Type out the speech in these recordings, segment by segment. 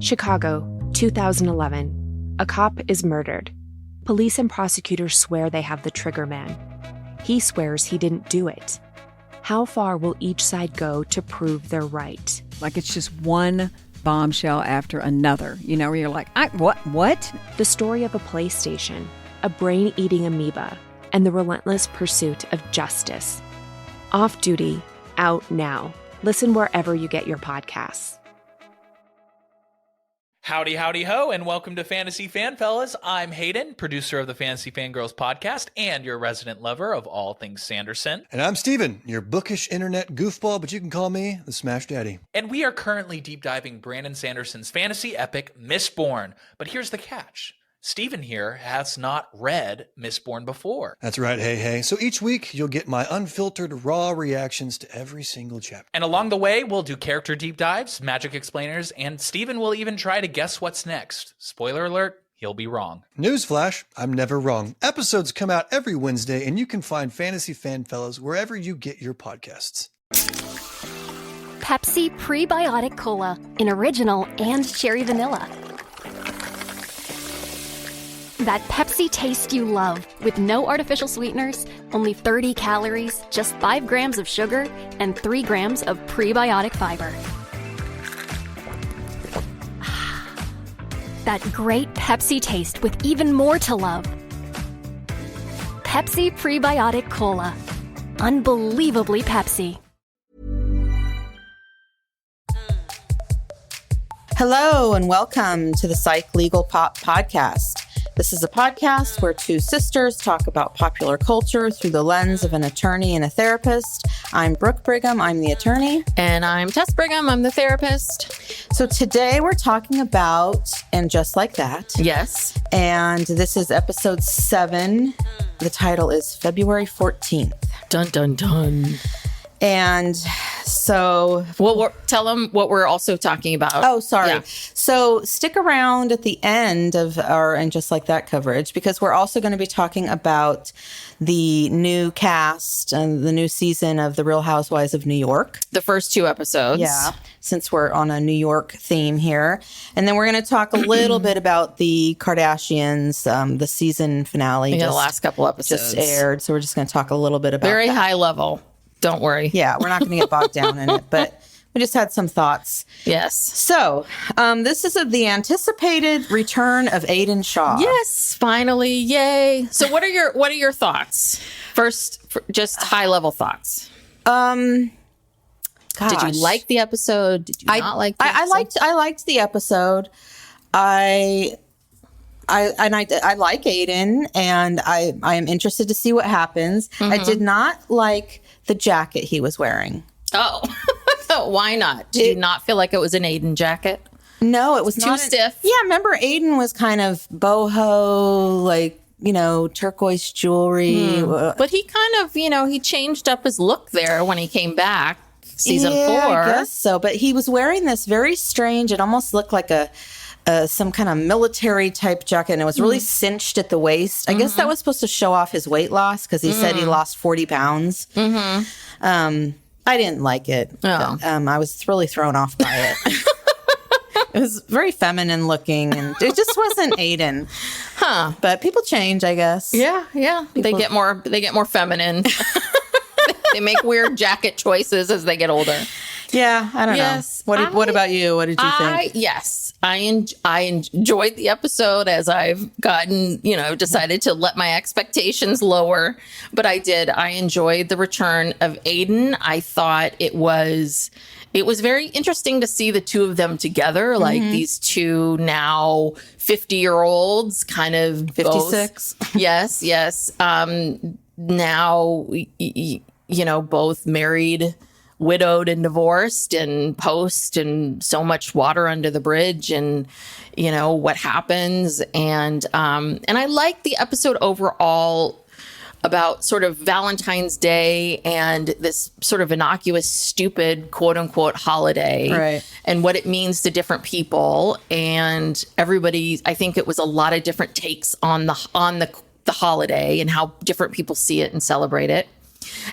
Chicago, 2011. A cop is murdered. Police and prosecutors swear they have the trigger man. He swears he didn't do it. How far will each side go to prove they're right? Like it's just one bombshell after another, where you're like, what? The story of a PlayStation, a brain-eating amoeba, and the relentless pursuit of justice. Off Duty, out now. Listen wherever you get your podcasts. Howdy, howdy, ho, and welcome to Fantasy Fan Fellas. I'm Hayden, producer of the Fantasy Fangirls podcast and your resident lover of all things Sanderson. And I'm Steven, your bookish internet goofball, but you can call me the Smash Daddy. And we are currently deep diving Brandon Sanderson's fantasy epic, Mistborn. But here's the catch. Steven here has not read Mistborn before. That's right, hey. So each week, you'll get my unfiltered, raw reactions to every single chapter. And along the way, we'll do character deep dives, magic explainers, and Steven will even try to guess what's next. Spoiler alert, he'll be wrong. Newsflash, I'm never wrong. Episodes come out every Wednesday, and you can find Fantasy Fan Fellas wherever you get your podcasts. Pepsi Prebiotic Cola in original and cherry vanilla. That Pepsi taste you love, with no artificial sweeteners, only 30 calories, just 5 grams of sugar, and 3 grams of prebiotic fiber. That great Pepsi taste with even more to love. Pepsi Prebiotic Cola. Unbelievably Pepsi. Hello and welcome to the Psych Legal Pop Podcast. This is a podcast where two sisters talk about popular culture through the lens of an attorney and a therapist. I'm Brooke Brigham, I'm the attorney. And I'm Tess Brigham, I'm the therapist. So today we're talking about And Just Like That. Yes. And this is episode 7. The title is February 14th. Dun, dun, dun. And so... Well, tell them what we're also talking about. Oh, sorry. Yeah. So stick around at the end of our And Just Like That coverage, because we're also going to be talking about the new cast and the new season of The Real Housewives of New York. The first 2 episodes. Yeah, since we're on a New York theme here. And then we're going to talk a little bit about the Kardashians, the season finale. The last couple episodes. Just aired. So we're just going to talk a little bit about Very that. high level. Don't worry. Yeah, we're not going to get bogged down in it, but we just had some thoughts. Yes. So this is the anticipated return of Aidan Shaw. Yes, finally, yay. So what are your thoughts? First, just high level thoughts. Gosh. Did you like the episode? Did you not like the episode? I liked the episode. I like Aidan, and I am interested to see what happens. Mm-hmm. I did not like the jacket he was wearing. Oh, why not? Did you not feel like it was an Aidan jacket? No, it was too stiff. Yeah, remember Aidan was kind of boho, like, turquoise jewelry. But he kind of, he changed up his look there when he came back season 4. I guess so, but he was wearing this very strange, it almost looked like some kind of military type jacket, and it was really cinched at the waist. I guess that was supposed to show off his weight loss, because he said he lost 40 pounds. I didn't like it. Oh. I was really thrown off by it. It was very feminine looking, and it just wasn't Aidan. Huh. But people change, I guess. Yeah. They get more feminine. They make weird jacket choices as they get older. Yeah, I don't know. What about you? What did you think? Yes, I enjoyed the episode as I've gotten, decided to let my expectations lower. But I did. I enjoyed the return of Aidan. I thought it was very interesting to see the two of them together, like these two now 50-year-olds, kind of 56. Yes. Now, both married, widowed and divorced, and post, and so much water under the bridge, and what happens, and I like the episode overall about sort of Valentine's Day and this sort of innocuous, stupid, quote unquote holiday, right, and what it means to different people, and everybody. I think it was a lot of different takes on the holiday and how different people see it and celebrate it.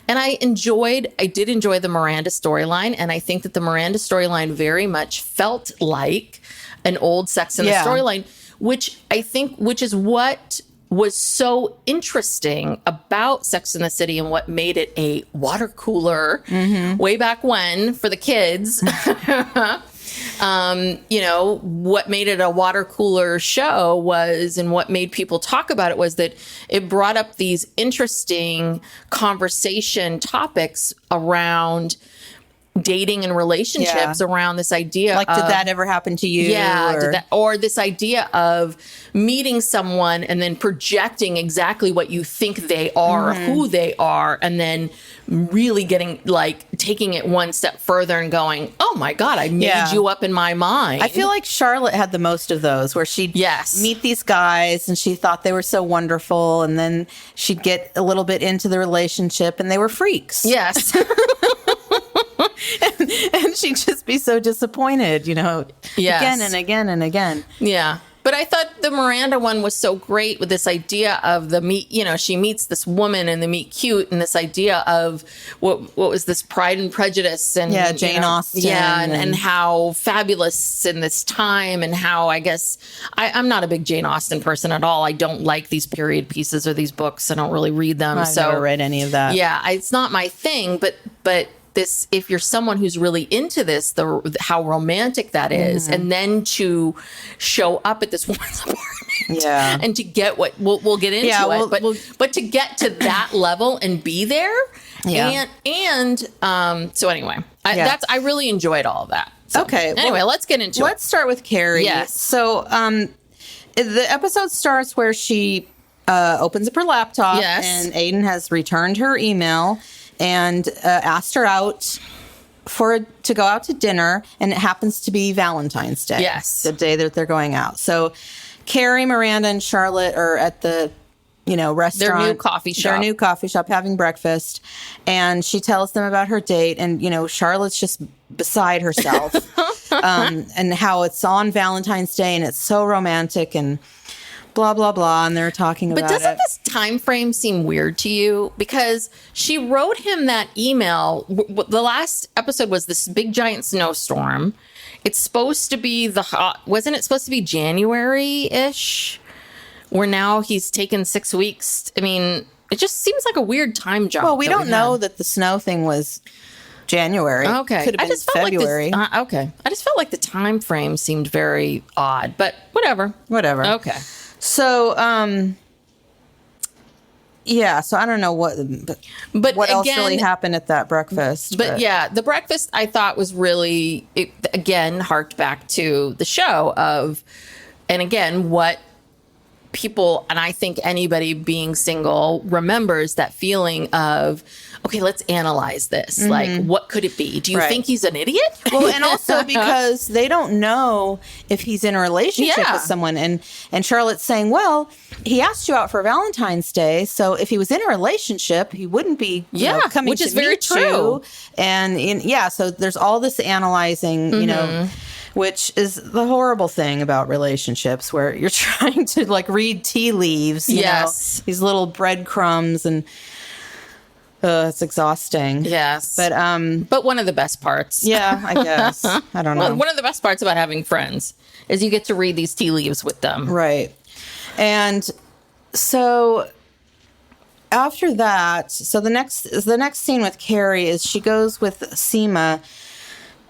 And I did enjoy the Miranda storyline. And I think that the Miranda storyline very much felt like an old Sex and the storyline, which is what was so interesting about Sex and the City and what made it a water cooler way back when for the kids. What made it a water cooler show was, and what made people talk about it was that it brought up these interesting conversation topics around dating and relationships, around this idea like, did that ever happen to you? Yeah, or this idea of meeting someone and then projecting exactly what you think they are, who they are, and then really taking it one step further and going, oh my God, I made you up in my mind. I feel like Charlotte had the most of those, where she'd meet these guys and she thought they were so wonderful, and then she'd get a little bit into the relationship and they were freaks. Yes. and she'd just be so disappointed, again and again and again. Yeah. But I thought the Miranda one was so great with this idea of the meet, she meets this woman and they meet cute, and this idea of what was this Pride and Prejudice and Jane Austen. Yeah. And how fabulous in this time, and how I guess I'm not a big Jane Austen person at all. I don't like these period pieces or these books. I don't really read them. I've never read any of that. Yeah. It's not my thing, but this, if you're someone who's really into this, how romantic that is, and then to show up at this woman's apartment, and to get what we'll get into it, but to get to that level and be there, and so anyway, I really enjoyed all of that. So, okay, anyway, let's get into it. Let's start with Carrie. Yes. So the episode starts where she opens up her laptop, and Aidan has returned her email and asked her out to go out to dinner, and it happens to be Valentine's Day. Yes. The day that they're going out. So Carrie, Miranda, and Charlotte are at the restaurant. Their new coffee shop having breakfast, and she tells them about her date, and Charlotte's just beside herself, and how it's on Valentine's Day and it's so romantic and blah blah blah, and they're talking about it. But doesn't this time frame seem weird to you? Because she wrote him that email. The last episode was this big giant snowstorm. It's supposed to be wasn't it supposed to be January-ish? Where now he's taken 6 weeks. I mean, it just seems like a weird time jump. Well, we don't know that the snow thing was January. Okay. Could have been February. Okay. I just felt like the time frame seemed very odd, but whatever. Okay. So, so I don't know what else really happened at that breakfast. But yeah, the breakfast I thought was really, again, harked back to the show of, and again, what people, and I think anybody being single remembers that feeling of, okay, let's analyze this. Like, what could it be? Do you think he's an idiot? Well, and also because they don't know if he's in a relationship with someone. And Charlotte's saying, well, he asked you out for Valentine's Day. So if he was in a relationship, he wouldn't be coming which to is very meet true. You. And so there's all this analyzing, which is the horrible thing about relationships, where you're trying to read tea leaves, you know, these little breadcrumbs, and it's exhausting. Yes. But one of the best parts. Yeah, I guess. I don't know. Well, one of the best parts about having friends is you get to read these tea leaves with them. Right. And so after that, the next scene with Carrie is she goes with Seema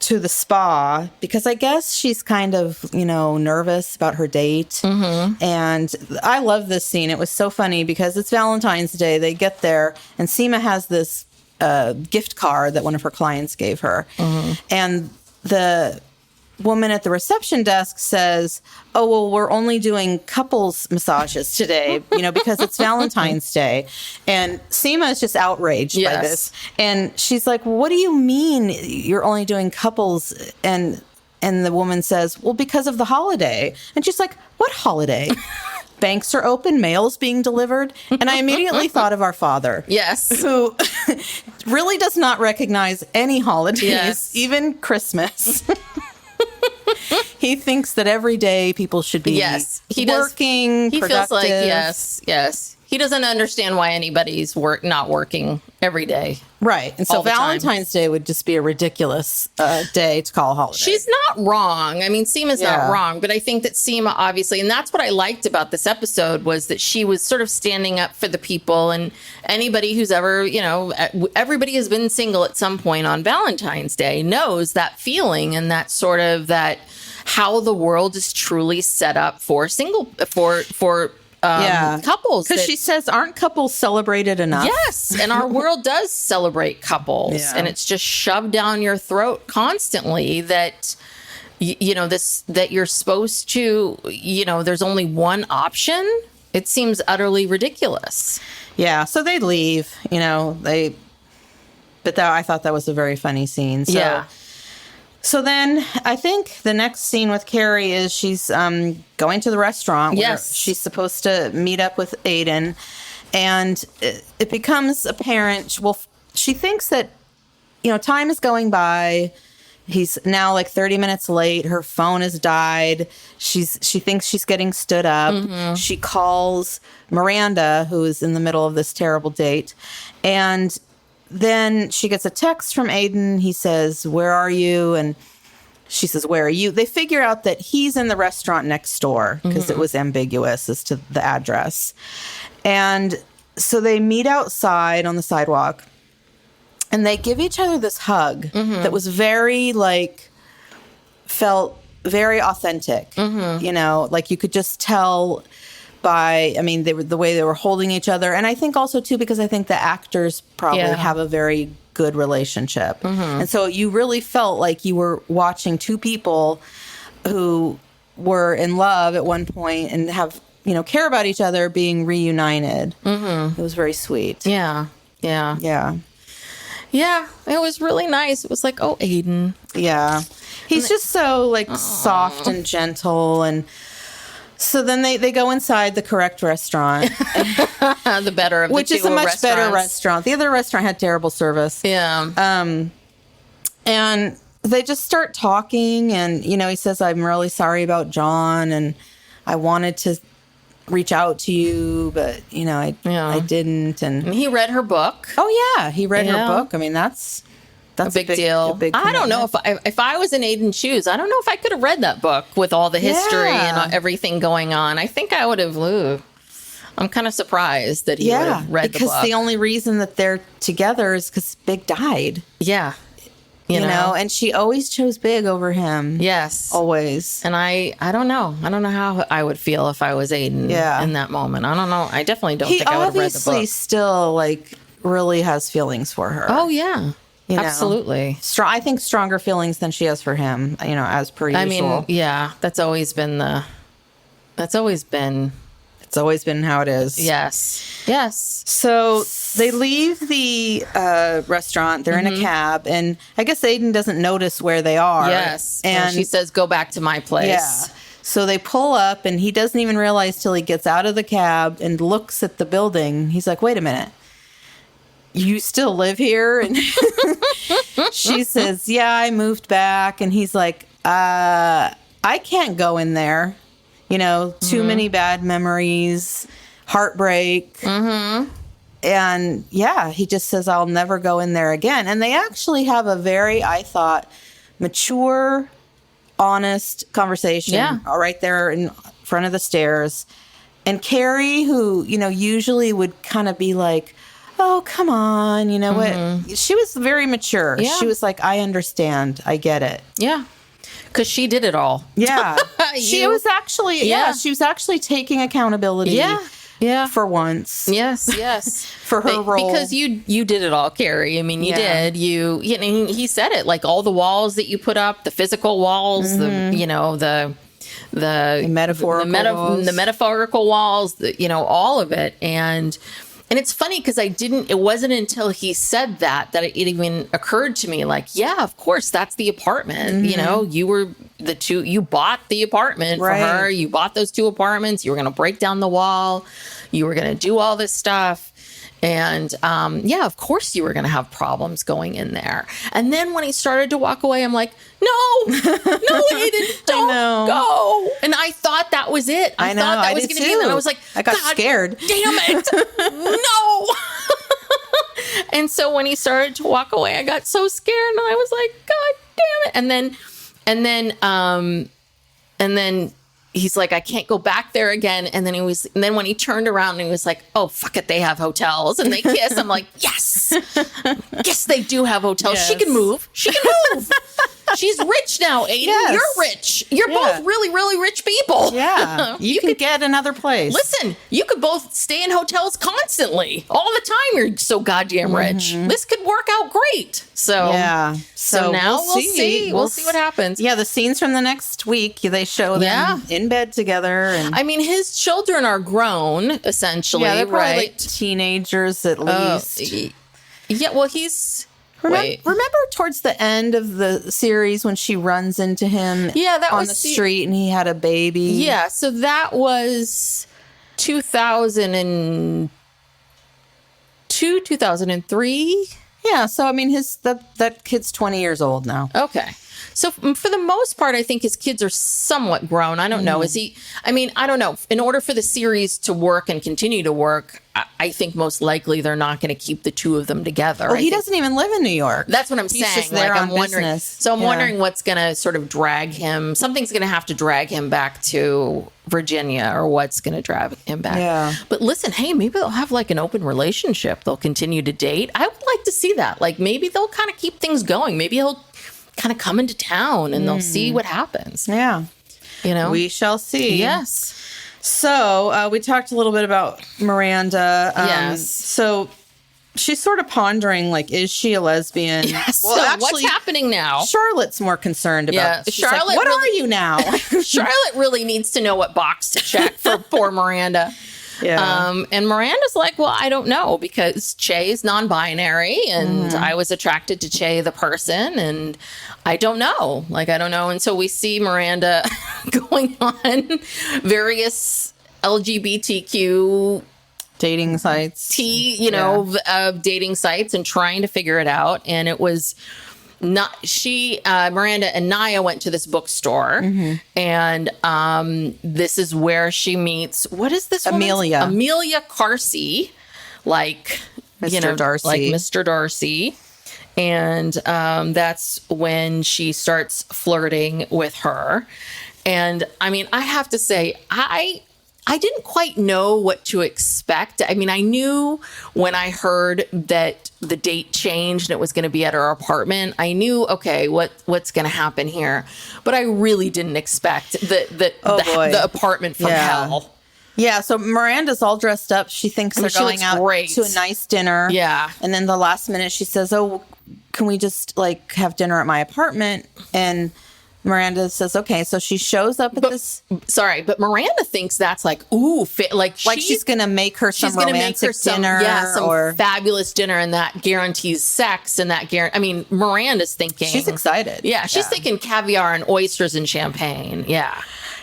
to the spa, because I guess she's kind of, nervous about her date. And I love this scene. It was so funny because it's Valentine's Day. They get there and Seema has this gift card that one of her clients gave her. And the woman at the reception desk says, oh, well, we're only doing couples massages today, because it's Valentine's Day. And Seema is just outraged by this. And she's like, what do you mean you're only doing couples? And the woman says, well, because of the holiday. And she's like, what holiday? Banks are open, mail's being delivered. And I immediately thought of our father. Yes. Who really does not recognize any holidays, even Christmas. He thinks that every day people should be working, He productive. feels like, yes. He doesn't understand why anybody's not working every day. Right. And so all the time. Valentine's Day would just be a ridiculous day to call a holiday. She's not wrong. I mean, Seema's not wrong, but I think that Seema obviously, and that's what I liked about this episode, was that she was sort of standing up for the people, and anybody who's ever, everybody has been single at some point on Valentine's Day knows that feeling and that sort of that how the world is truly set up for couples. Because she says, aren't couples celebrated enough? Yes. And our world does celebrate couples. Yeah. And it's just shoved down your throat constantly that, that you're supposed to, there's only one option. It seems utterly ridiculous. Yeah. So they leave, I thought that was a very funny scene. So, yeah. So then I think the next scene with Carrie is she's going to the restaurant where she's supposed to meet up with Aidan. And it becomes apparent, she thinks that, time is going by. He's now like 30 minutes late. Her phone has died. She thinks she's getting stood up. Mm-hmm. She calls Miranda, who is in the middle of this terrible date. And then she gets a text from Aidan. He says, "Where are you?" And she says, "Where are you?" They figure out that he's in the restaurant next door because it was ambiguous as to the address. And so they meet outside on the sidewalk and they give each other this hug that was very felt very authentic. Like you could just tell by, the way they were holding each other. And I think also, too, because I think the actors probably have a very good relationship. And so you really felt like you were watching two people who were in love at one point and have, care about each other being reunited. It was very sweet. Yeah. Yeah, it was really nice. It was like, oh, Aidan. Yeah. He's just so, soft and gentle. And so then they go inside the correct restaurant. The better of the which two is a much restaurants. better restaurant. The other restaurant had terrible service. Yeah. And they just start talking. And, he says, "I'm really sorry about John. And I wanted to reach out to you, but, I didn't." And he read her book. Oh, yeah. He read her book. That's a big deal. I don't know if I was in Aidan's shoes, I don't know if I could have read that book with all the history and everything going on. I think I would have. I'm kind of surprised that he would have read the book. Because the only reason that they're together is because Big died. Yeah. You know, and she always chose Big over him. Yes. Always. And I don't know. I don't know how I would feel if I was Aidan in that moment. I don't know. I definitely don't think I would have read the book. He obviously still, really has feelings for her. Oh, yeah. Absolutely. I think stronger feelings than she has for him, as per usual. That's always been It's always been how it is. Yes. So they leave the restaurant. They're in a cab. And I guess Aidan doesn't notice where they are. Yes. And she says, "Go back to my place." Yeah. So they pull up and he doesn't even realize till he gets out of the cab and looks at the building. He's like, "Wait a minute. You still live here?" And she says, "Yeah, I moved back." And he's like, I can't go in there. Too many bad memories, heartbreak. And he just says, "I'll never go in there again." And they actually have a very, I thought, mature, honest conversation right there in front of the stairs. And Carrie, who, usually would kind of be like, "Oh, come on." What? She was very mature. Yeah. She was like, "I understand. I get it." Yeah. Because she did it all. Yeah. She was actually, she was actually taking accountability. Yeah. For once. Yes. For her role. Because you did it all, Carrie. I mean, you did. He said it, like all the walls that you put up, the physical walls, the metaphorical walls, all of it. And it's funny because it wasn't until he said that it even occurred to me, of course, that's the apartment. You bought the apartment for her. You bought those two apartments. You were going to break down the wall. You were going to do all this stuff. And of course you were going to have problems going in there. And then when he started to walk away, I'm like, no, Aidan, don't go. And I thought thought that was it. I know, thought that I was did going to be it. too. I was like, I got God scared. Damn it. No. And so when he started to walk away, I got so scared and I was like, God damn it. And then he's like, I can't go back there again. And then when he turned around and he was like, oh, fuck it, they have hotels and they kiss. I'm like, yes, they do have hotels. Yes. She can move. She's rich now, Aidan. Yes. You're rich. You're both really, really rich people. Yeah. You can get another place. Listen, you could both stay in hotels constantly. All the time you're so goddamn rich. This could work out great. So yeah. So now we'll see. We'll see what happens. Yeah, the scenes from the next week, they show them in bed together. And I mean, his children are grown, essentially, they're probably right? like teenagers at least. Yeah, well, he's... Remember towards the end of the series when she runs into him that on was the street and he had a baby? Yeah, so that was 2002, 2003. Yeah, so I mean, that kid's 20 years old now. Okay. So for the most part, I think his kids are somewhat grown. I don't know. Is he? I mean, I don't know. In order for the series to work and continue to work, I think most likely they're not going to keep the two of them together. Well, he doesn't even live in New York. That's what I'm He's saying. just there like, on I'm wondering. business. So I'm wondering what's going to sort of drag him. Something's going to have to drag him back to Virginia, or what's going to drag him back. Yeah. But listen, hey, maybe they'll have like an open relationship. They'll continue to date. I would like to see that. Like maybe they'll kind of keep things going. Maybe he'll kind of come into town and they'll see what happens. Yeah. You know? We shall see. Yes. So we talked a little bit about Miranda. Yes. So she's sort of pondering, like, is she a lesbian? Yes. Well, so actually, what's happening now? Charlotte's more concerned about. Yeah. She's like, what are you now? Charlotte really needs to know what box to check for poor Miranda. Yeah. And Miranda's like, well, I don't know, because Che is non-binary and I was attracted to Che the person and I don't know. I don't know. And so we see Miranda going on various LGBTQ dating sites, dating sites and trying to figure it out. And it was not Miranda and Naya went to this bookstore and this is where she meets, what is this Amelia Carsey, like Mr. Darcy. like Mr. Darcy. And that's when she starts flirting with her. And I mean, I have to say, I didn't quite know what to expect. I mean, I knew when I heard that the date changed and it was going to be at her apartment, I knew, okay, what's going to happen here. But I really didn't expect the apartment from hell. Yeah, so Miranda's all dressed up. She thinks they're going out to a nice dinner. Yeah. And then the last minute she says, oh, can we just like have dinner at my apartment? And Miranda says, okay. So she shows up at this. Sorry, but Miranda thinks that's like, ooh, like she's going to make her some romantic dinner. Some fabulous dinner, and that guarantees sex. And I mean, Miranda's thinking. She's excited. Yeah, she's thinking caviar and oysters and champagne. Yeah.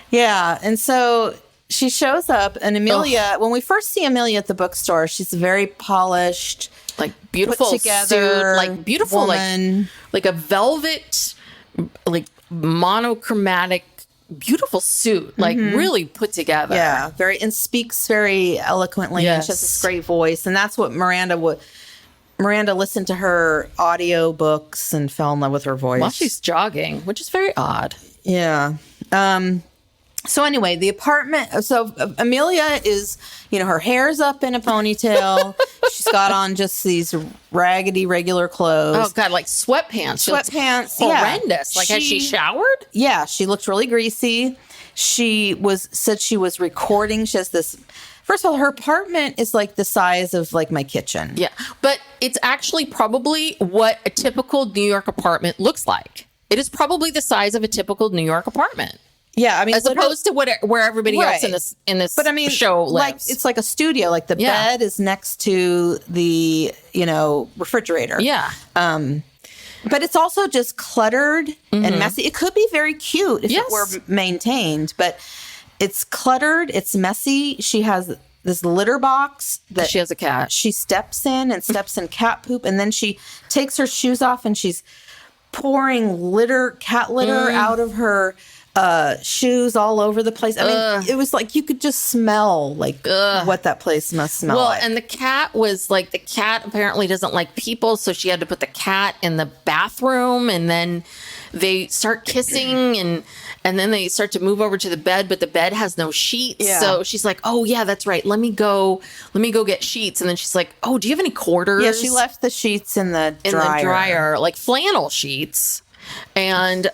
Yeah. And so she shows up, and Amelia, when we first see Amelia at the bookstore, she's very polished, like beautiful put together, suit, like beautiful, woman. like a velvet, like monochromatic, beautiful suit, like really put together. Yeah, and speaks very eloquently. Yes. And she has this great voice, and that's what Miranda listened to her audio books and fell in love with her voice while she's jogging, which is very odd. Yeah. So anyway, the apartment. So Amelia is, her hair's up in a ponytail. She's got on just these raggedy regular clothes. Oh God, like sweatpants. Sweatpants. Horrendous. Like, has she showered? Yeah, she looked really greasy. She said she was recording. She has this. First of all, her apartment is like the size of like my kitchen. Yeah, but it's actually probably what a typical New York apartment looks like. It is probably the size of a typical New York apartment. Yeah, I mean, as opposed to where everybody else in this but I mean, show lives. Like, it's like a studio. Like the bed is next to the refrigerator. Yeah. But it's also just cluttered and messy. It could be very cute if it were maintained, but it's cluttered. It's messy. She has this litter box that she has a cat. She steps in cat poop, and then she takes her shoes off and she's pouring cat litter out of her shoes all over the place. I mean, it was like you could just smell like what that place must smell like. And the cat was like, the cat apparently doesn't like people, so she had to put the cat in the bathroom, and then they start kissing, and then they start to move over to the bed, but the bed has no sheets. Yeah. So she's like, oh yeah, that's right. Let me go get sheets. And then she's like, oh, do you have any quarters? Yeah, she left the sheets in the dryer, like flannel sheets. And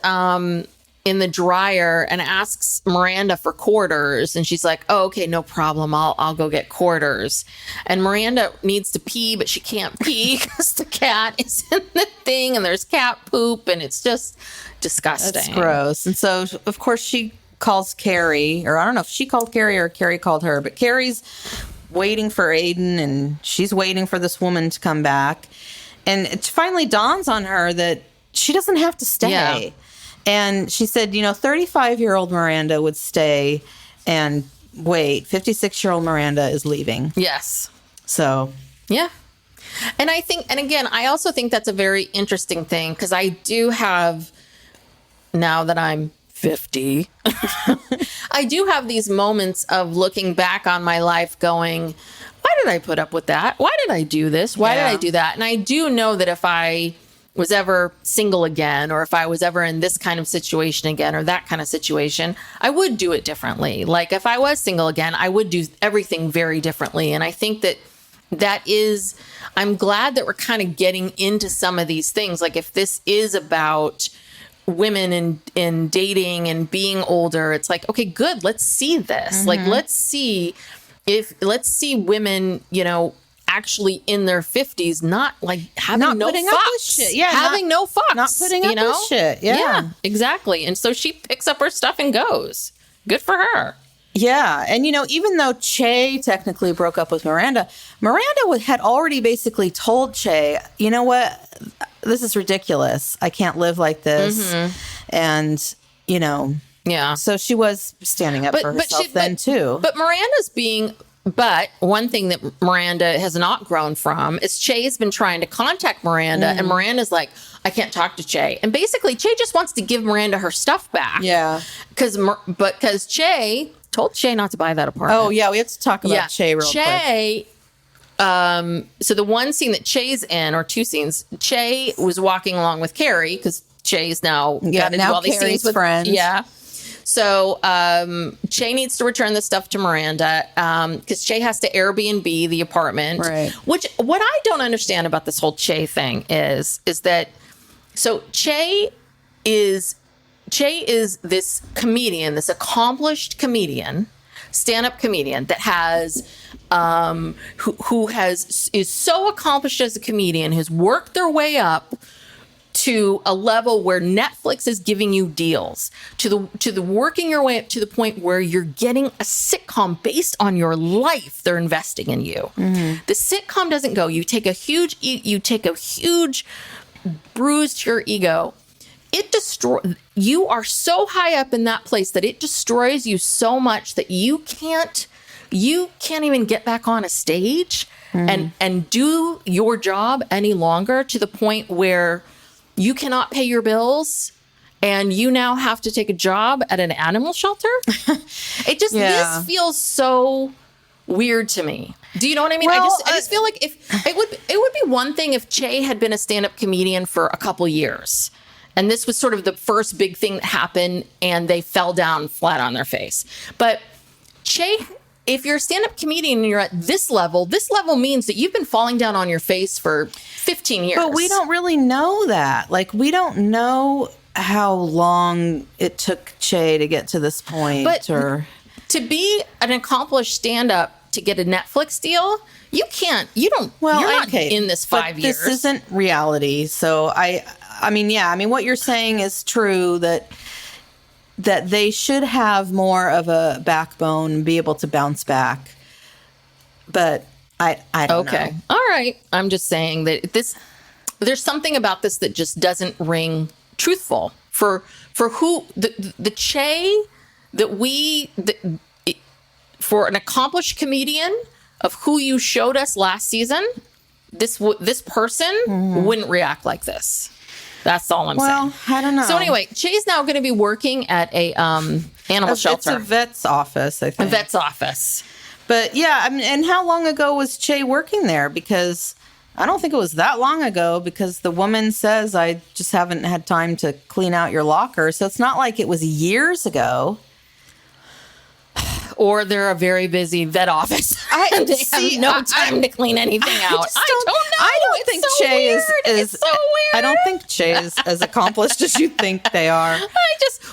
in the dryer, and asks Miranda for quarters, and she's like, oh, okay, no problem, I'll go get quarters. And Miranda needs to pee, but she can't pee because the cat is in the thing, and there's cat poop, and it's just disgusting. It's gross. And so, of course, she calls Carrie, or I don't know if she called Carrie or Carrie called her, but Carrie's waiting for Aidan, and she's waiting for this woman to come back. And it finally dawns on her that she doesn't have to stay. Yeah. And she said, 35-year-old Miranda would stay and wait. 56-year-old Miranda is leaving. Yes. So. Yeah. And I think, and again, I also think that's a very interesting thing, because I do have, now that I'm 50, I do have these moments of looking back on my life going, why did I put up with that? Why did I do this? Why did I do that? And I do know that if I was ever single again, or if I was ever in this kind of situation again, or that kind of situation, I would do it differently. Like if I was single again, I would do everything very differently. And I think I'm glad that we're kind of getting into some of these things. Like if this is about women in dating and being older, it's like, okay, good. Let's see this. Mm-hmm. Like, let's see women, actually in their 50s, not like having no putting up with fucks. shit. Yeah, having no fucks. Not putting up with shit. Yeah, exactly. And so she picks up her stuff and goes. Good for her. Yeah. And, even though Che technically broke up with Miranda had already basically told Che, you know what? This is ridiculous. I can't live like this. Mm-hmm. And, yeah. So she was standing up for herself too. But one thing that Miranda has not grown from is Che has been trying to contact Miranda, and Miranda's like, I can't talk to Che. And basically, Che just wants to give Miranda her stuff back. Yeah. Because Che told Che not to buy that apartment. Oh, yeah. We have to talk about Che real quick. So the one scene that Che's in, or two scenes, Che was walking along with Carrie, because Che's now got into all these Carrie's scenes with friends. Yeah. So Che needs to return the stuff to Miranda, because Che has to Airbnb the apartment. Right. What I don't understand about this whole Che thing is that, so Che is this comedian, this accomplished comedian, stand-up comedian that has is so accomplished as a comedian, has worked their way up to a level where Netflix is giving you deals, to the working your way up to the point where you're getting a sitcom based on your life. They're investing in you. Mm-hmm. The sitcom doesn't go. You take a huge bruise to your ego. You are so high up in that place that it destroys you so much that you can't even get back on a stage and do your job any longer, to the point where you cannot pay your bills and you now have to take a job at an animal shelter. This feels so weird to me. Do you know what I mean? Well, I just feel like if it would be one thing if Che had been a stand-up comedian for a couple years, and this was sort of the first big thing that happened and they fell down flat on their face. But Che, if you're a stand-up comedian and you're at this level means that you've been falling down on your face for 15 years. But we don't really know that. Like, we don't know how long it took Che to get to this point. But to be an accomplished stand-up to get a Netflix deal, you're not in this 5 years. This isn't reality. So I mean, what you're saying is true, that they should have more of a backbone, be able to bounce back. But I don't know. All right. I'm just saying that there's something about this that just doesn't ring truthful for who the Che for an accomplished comedian of who you showed us last season. This person wouldn't react like this. That's all I'm saying. Well, I don't know. So anyway, Jay's now going to be working at a animal shelter. It's a vet's office, I think. A vet's office. But yeah, I mean, and how long ago was Che working there? Because I don't think it was that long ago, because the woman says, I just haven't had time to clean out your locker. So it's not like it was years ago. Or they're a very busy vet office. And they have no time to clean anything out. I don't know. I don't think Che is It's so weird. I don't think Che is as accomplished as you think they are.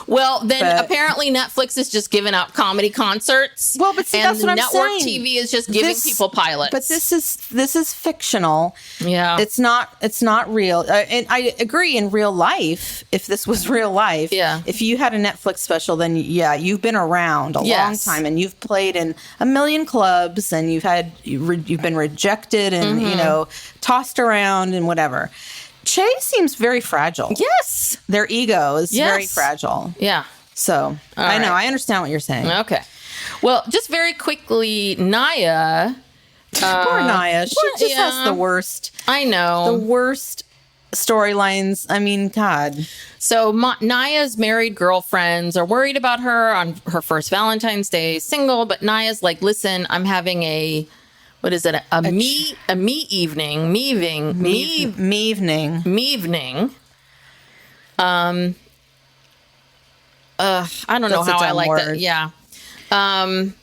Apparently Netflix is just giving out comedy concerts. Well, but see, and that's what I'm network saying. TV is just giving people pilots. But this is fictional. Yeah, it's not real. And I agree. In real life, if this was real life, if you had a Netflix special, then you've been around a long time, and you've played in a million clubs, and you've been rejected, and tossed around and whatever. Che seems very fragile. Yes, their ego is very fragile. Yeah. So I know, I understand what you're saying. Okay. Well, just very quickly, Naya. Poor Naya. She just has the worst. I know. The worst storylines. I mean, God. So Naya's married girlfriends are worried about her on her first Valentine's Day single, but Naya's like, listen, I'm having a me evening. I don't know how I like that. Yeah. And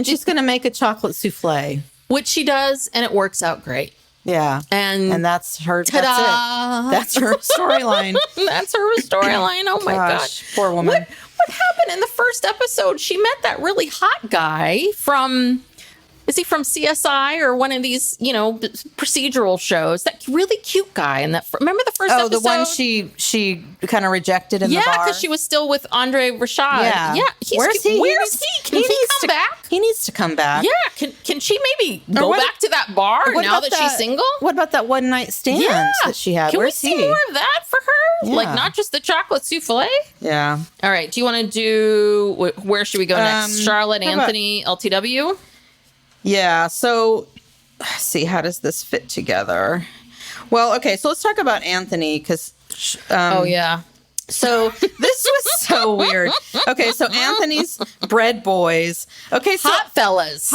she's going to make a chocolate souffle. Which she does, and it works out great. Yeah. And that's her. Ta-da! That's her storyline. That's her storyline. Oh my gosh. Poor woman. What happened in the first episode? She met that really hot guy from... Is he from CSI or one of these, procedural shows? That really cute guy. And remember the first episode? Oh, the one she kind of rejected in the bar? Yeah, because she was still with Andre Rashad. Yeah. Where's he? Can he come back? He needs to come back. Yeah. Can she maybe go back to that bar now that she's single? What about that one night stand that she had? Can we see more of that for her? Yeah. Like, not just the chocolate souffle? Yeah. All right. Do you want to do... Where should we go next? Charlotte, Anthony, LTW? Yeah, so let's see, how does this fit together? Well, okay, so let's talk about Anthony, because... oh, yeah. So this was so weird. Okay, so Anthony's bread boys. Okay, so... Hot fellas.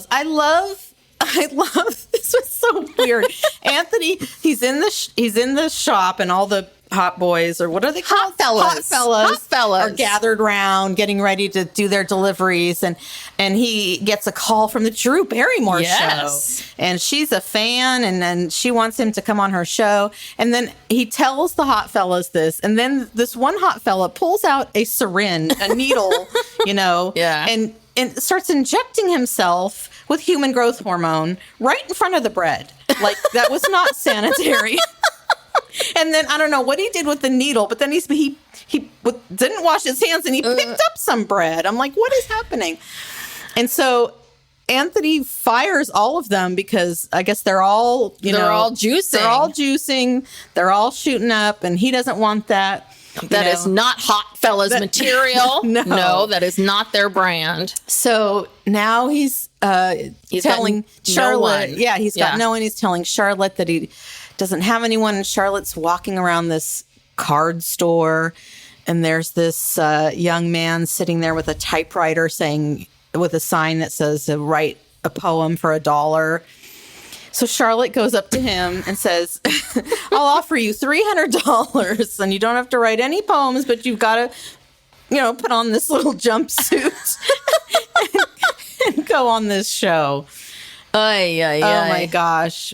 I love... This was so weird. Anthony, he's in the shop, and all the hot boys, or what are they called? Hot fellas are gathered around, getting ready to do their deliveries, and he gets a call from the Drew Barrymore show, and she's a fan, and then she wants him to come on her show, and then he tells the hot fellas this, and then this one hot fella pulls out a syringe, a needle, and starts injecting himself with human growth hormone right in front of the bread. Like, that was not sanitary. And then I don't know what he did with the needle, but then he didn't wash his hands, and he picked up some bread. I'm like, what is happening? And so Anthony fires all of them because I guess they're all they're all juicing. They're all juicing. They're all shooting up, and he doesn't want that. That is not hot fellas material. No, that is not their brand. So now he's telling Charlotte. He's got no one. He's telling Charlotte that he doesn't have anyone. And Charlotte's walking around this card store, and there's this young man sitting there with a typewriter with a sign that says, write a poem for $1. So Charlotte goes up to him and says, I'll offer you $300, and you don't have to write any poems, but you've got to, put on this little jumpsuit and go on this show. Oh my gosh.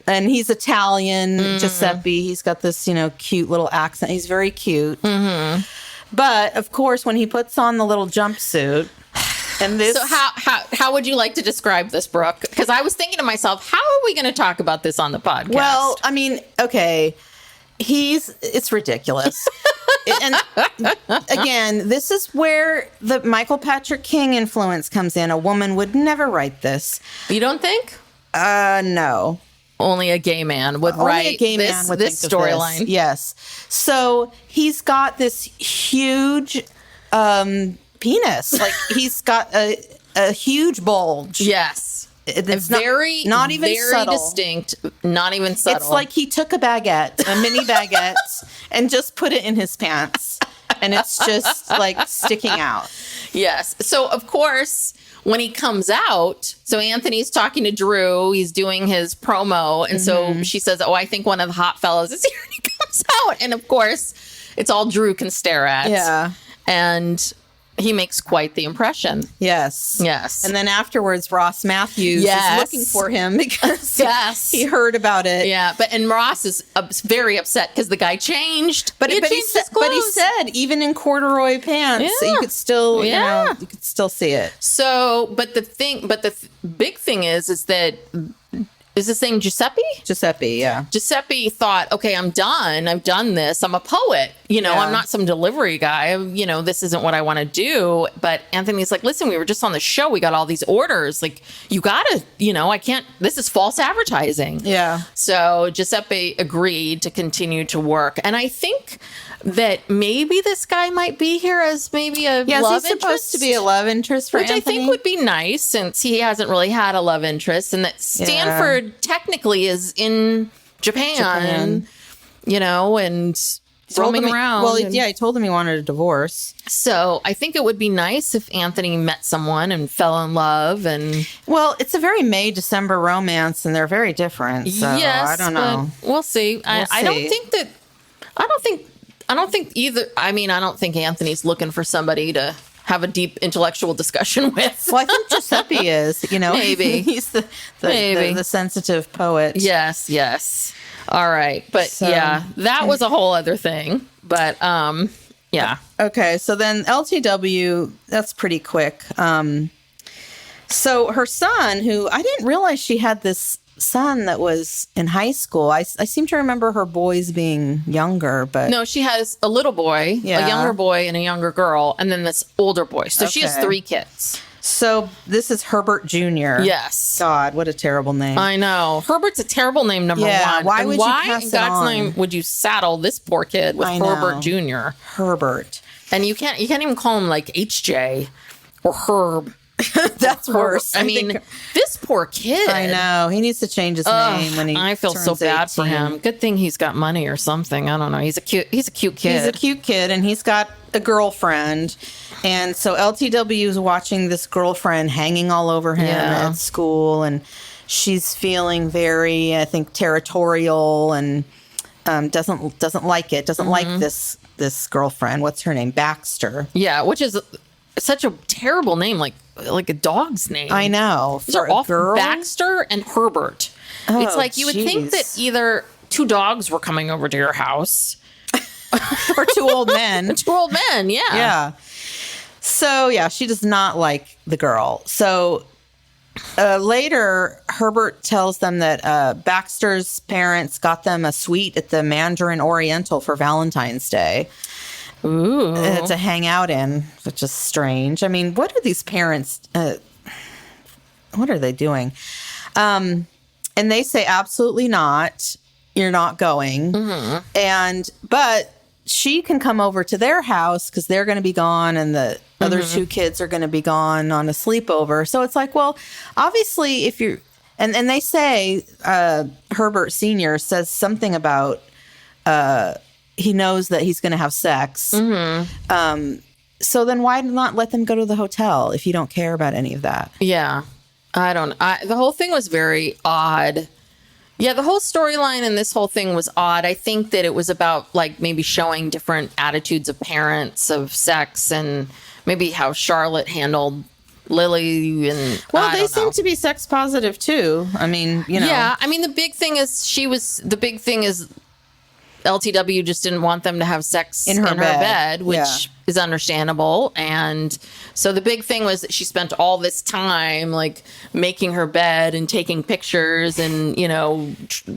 And he's Italian, Giuseppe. He's got this, cute little accent. He's very cute. Mm-hmm. But of course, when he puts on the little jumpsuit, and this. So how would you like to describe this, Brooke? Because I was thinking to myself, how are we going to talk about this on the podcast? Well, I mean, okay, it's ridiculous. And again, this is where the Michael Patrick King influence comes in. A woman would never write this. You don't think? No. Only a gay man would write this storyline. Yes. So he's got this huge penis. Like, he's got a huge bulge. Yes. It's not even very subtle. distinct, not even subtle. It's like he took a baguette, a mini baguette, and just put it in his pants. And it's just like sticking out. Yes. So, of course, when he comes out, so Anthony's talking to Drew, he's doing his promo. And so she says, I think one of the hot fellas is here. And he comes out. And of course, it's all Drew can stare at. Yeah. And he makes quite the impression. Yes. Yes. And then afterwards, Ross Matthews is looking for him because he heard about it. Yeah. And Ross is very upset because the guy changed. But he said even in corduroy pants, you could still, you could still see it. So, but the big thing is that. Is his name Giuseppe? Giuseppe, yeah. Giuseppe thought, okay, I'm done. I've done this. I'm a poet. I'm not some delivery guy. This isn't what I want to do. But Anthony's like, listen, we were just on the show. We got all these orders. Like, you got to, I can't, this is false advertising. Yeah. So Giuseppe agreed to continue to work. And I think that maybe this guy might be here as maybe a love interest. He's supposed to be a love interest for Anthony. Which I think would be nice since he hasn't really had a love interest. And that Stanford technically is in Japan. And roaming around. Well, he told him he wanted a divorce. So I think it would be nice if Anthony met someone and fell in love. And well, it's a very May-December romance, and they're very different. So I don't know. We'll see. I don't think either. I mean, I don't think Anthony's looking for somebody to have a deep intellectual discussion with. Well, I think Giuseppe is, Maybe. He's the sensitive poet. Yes. All right. But that was a whole other thing. But yeah. Okay. So then LTW, that's pretty quick. So her son, who I didn't realize she had this son that was in high school. I seem to remember her boys being younger, but no, she has a little boy, a younger boy, and a younger girl, and then this older boy. So she has 3 kids. So this is Herbert Jr. Yes. God, what a terrible name. I know. Herbert's a terrible name, number one. Why would you pass in God's name would you saddle this poor kid with Herbert Jr.? Herbert. And you can't even call him like HJ or Herb. That's worse. I mean, this poor kid. I know. He needs to change his name when he I feel so bad 18. for him. Good thing he's got money or something. I don't know. He's a cute kid. He's a cute kid, and he's got a girlfriend. And so LTW is watching this girlfriend hanging all over him at school, and she's feeling very, I think, territorial and doesn't like it. Doesn't like this girlfriend. What's her name? Baxter. Yeah, which is such a terrible name, like a dog's name. I know. These are awful. Girl? Baxter and Herbert. It's like you would think that either 2 dogs were coming over to your house. Or 2 old men. 2 old men, yeah. Yeah. So, she does not like the girl. So later, Herbert tells them that Baxter's parents got them a suite at the Mandarin Oriental for Valentine's Day. Ooh. To hang out in, which is strange. I mean, what are these parents, what are they doing? And they say, absolutely not. You're not going. But she can come over to their house because they're going to be gone and the other 2 kids are going to be gone on a sleepover. So it's like, well, obviously if you're, and they say, Herbert Sr. says something about, he knows that he's going to have sex. So then why not let them go to the hotel if you don't care about any of that? Yeah. The whole thing was very odd. Yeah, the whole storyline and this whole thing was odd. I think that it was about like maybe showing different attitudes of parents of sex and maybe how Charlotte handled Lily and they seem to be sex positive too. I mean, Yeah, I mean the big thing is LTW just didn't want them to have sex in her bed, which is understandable. And so the big thing was that she spent all this time like making her bed and taking pictures and,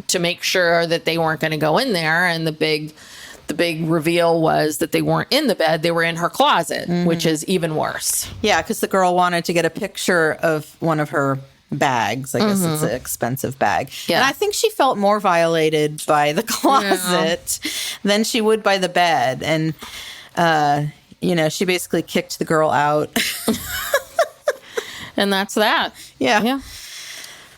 to make sure that they weren't going to go in there. And the big reveal was that they weren't in the bed. They were in her closet, which is even worse. Yeah, because the girl wanted to get a picture of one of her bags. I guess it's an expensive bag. Yeah. And I think she felt more violated by the closet than she would by the bed. And, she basically kicked the girl out. And that's that. Yeah.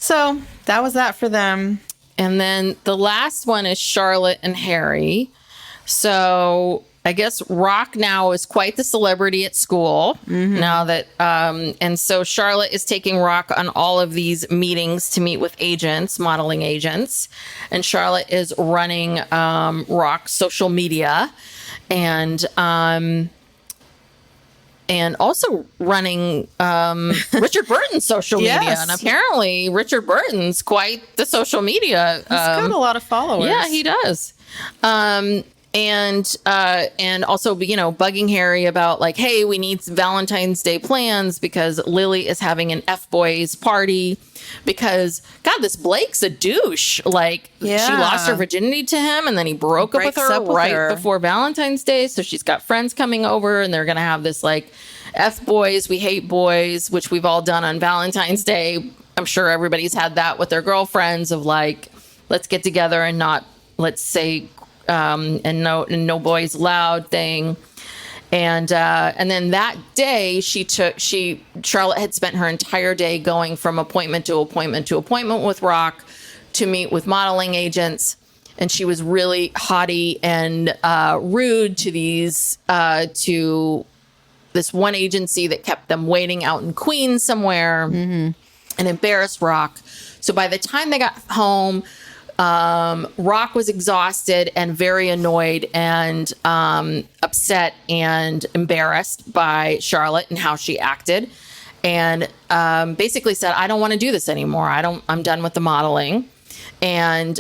So that was that for them. And then the last one is Charlotte and Harry. So I guess Rock now is quite the celebrity at school now that, and so Charlotte is taking Rock on all of these meetings to meet with agents, modeling agents. And Charlotte is running Rock's social media and also running Richard Burton's social media. Yes. And apparently Richard Burton's quite the social media. He's got a lot of followers. Yeah, he does. And also, bugging Harry about like, hey, we need some Valentine's Day plans because Lily is having an F-boys party because, God, this Blake's a douche. Like, she lost her virginity to him and then he broke up with her right before Valentine's Day. So she's got friends coming over and they're going to have this like F-boys, we hate boys, which we've all done on Valentine's Day. I'm sure everybody's had that with their girlfriends of like, let's get together and not, let's say, and no boys allowed thing. And then that day Charlotte had spent her entire day going from appointment to appointment to appointment with Rock to meet with modeling agents. And she was really haughty and rude to to this one agency that kept them waiting out in Queens somewhere and embarrassed Rock. So by the time they got home, Rock was exhausted and very annoyed and upset and embarrassed by Charlotte and how she acted, and basically said, "I don't want to do this anymore. I'm done with the modeling." And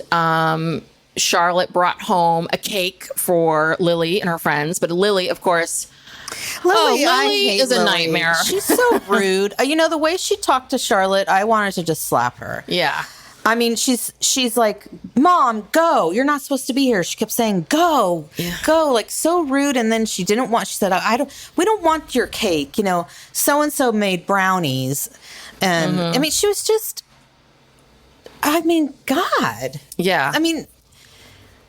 Charlotte brought home a cake for Lily and her friends, but Lily, of course. Lily is a nightmare. She's so rude. The way she talked to Charlotte, I wanted to just slap her. Yeah. I mean, she's like, Mom, go. You're not supposed to be here. She kept saying, go, like so rude. And then she said, we don't want your cake. So-and-so made brownies. And I mean, she was just, God. Yeah. I mean,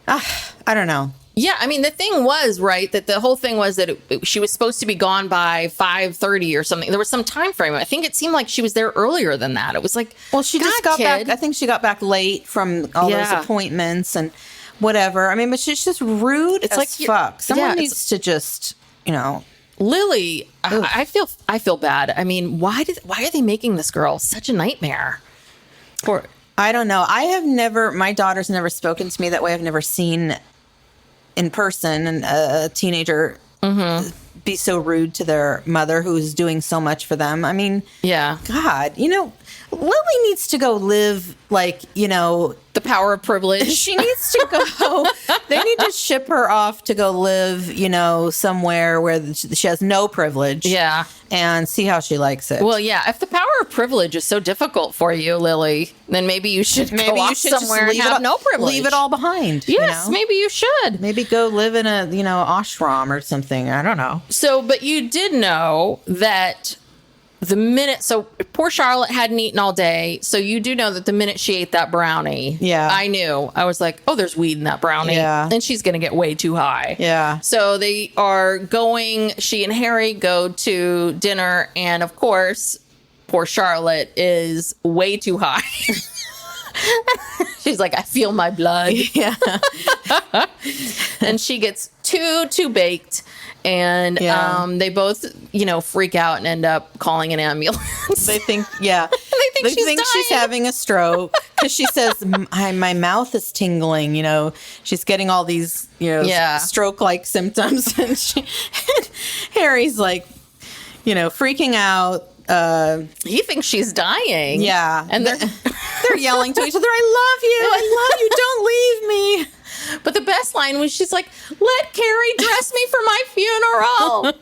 I don't know. Yeah, I mean, the thing was, right, that the whole thing was that she was supposed to be gone by 5:30 or something. There was some time frame. I think it seemed like she was there earlier than that. It was like, well, she just got back. I think she got back late from all those appointments and whatever. I mean, but she's just rude as fuck. Someone needs to just, Lily, I feel bad. I mean, why are they making this girl such a nightmare? I don't know. My daughter's never spoken to me that way. I've never seen in person and a teenager be so rude to their mother who's doing so much for them. I mean, God, Lily needs to go live like, the power of privilege. She needs to go. They need to ship her off to go live, somewhere where she has no privilege. Yeah. And see how she likes it. Well, yeah. If the power of privilege is so difficult for you, Lily, then maybe you should go off somewhere and have no privilege. Leave it all behind. Yes, maybe you should. Maybe go live in a, ashram or something. I don't know. So, but you did know that so poor Charlotte hadn't eaten all day. So you do know that the minute she ate that brownie, I knew. I was like, oh, there's weed in that brownie. Yeah. And she's going to get way too high. Yeah. So she and Harry go to dinner. And of course, poor Charlotte is way too high. She's like, I feel my blood. Yeah. And she gets too baked. And they both, freak out and end up calling an ambulance. They think, they think she's having a stroke because she says, my mouth is tingling. She's getting all these, stroke-like symptoms. And Harry's like, freaking out. He thinks she's dying. Yeah. And they're yelling to each other, I love you, don't leave me. But the best line was she's like, let Carrie dress me for my funeral.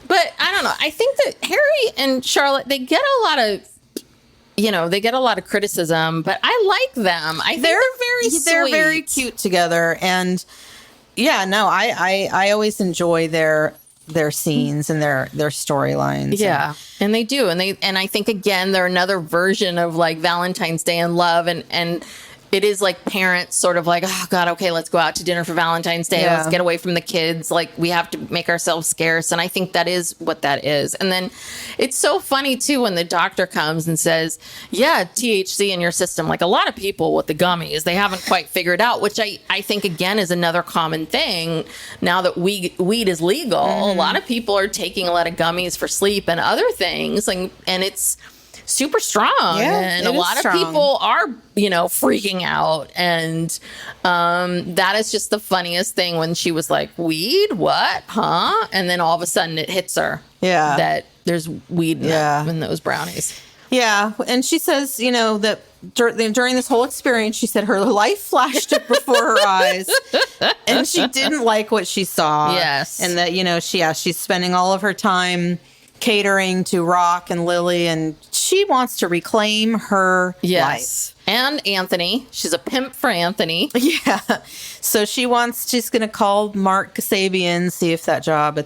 But I don't know. I think that Harry and Charlotte, they get a lot of criticism, but I like them. I think they're very sweet. They're very cute together. And I always enjoy their scenes and their storylines. Yeah. And they do. And I think, again, they're another version of like Valentine's Day and love. And it is like parents sort of like, oh God, okay, let's go out to dinner for Valentine's Day. Yeah. Let's get away from the kids. Like we have to make ourselves scarce. And I think that is what that is. And then it's so funny too, when the doctor comes and says, yeah, THC in your system, like a lot of people with the gummies, they haven't quite figured out, which I think again is another common thing now that weed is legal. A lot of people are taking a lot of gummies for sleep and other things. And it's super strong, and a lot of people are, freaking out. And that is just the funniest thing when she was like, weed, what, huh? And then all of a sudden it hits her that there's weed in those brownies. Yeah, and she says, that during this whole experience, she said her life flashed up before her eyes, and she didn't like what she saw. Yes, and that she's spending all of her time catering to Rock and Lily, and she wants to reclaim her life. And Anthony. She's a pimp for Anthony. Yeah. So she's going to call Mark Kasabian, see if that job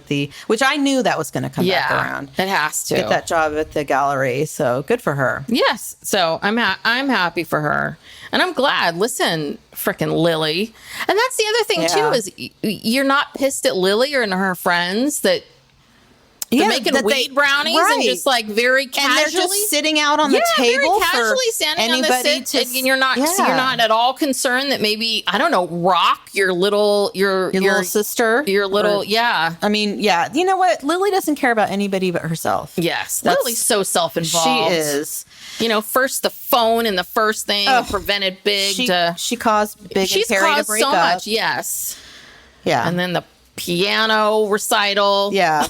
which I knew that was going to come back around. It has to. Get that job at the gallery. So good for her. Yes. So I'm happy for her. And I'm glad. Listen, frickin' Lily. And that's the other thing too, is you're not pissed at Lily or her friends that they're making weed brownies and just like very casually. And they're just sitting out on the table very casually standing on the sit, and you're not at all concerned that maybe, I don't know, Rock, your little sister, I mean, you know what? Lily doesn't care about anybody but herself. Yes, Lily's so self-involved. She is. First the phone and the first thing prevented Big she caused Big and Carrie to break so up. much. Yes. Yeah. And then the piano recital. Yeah.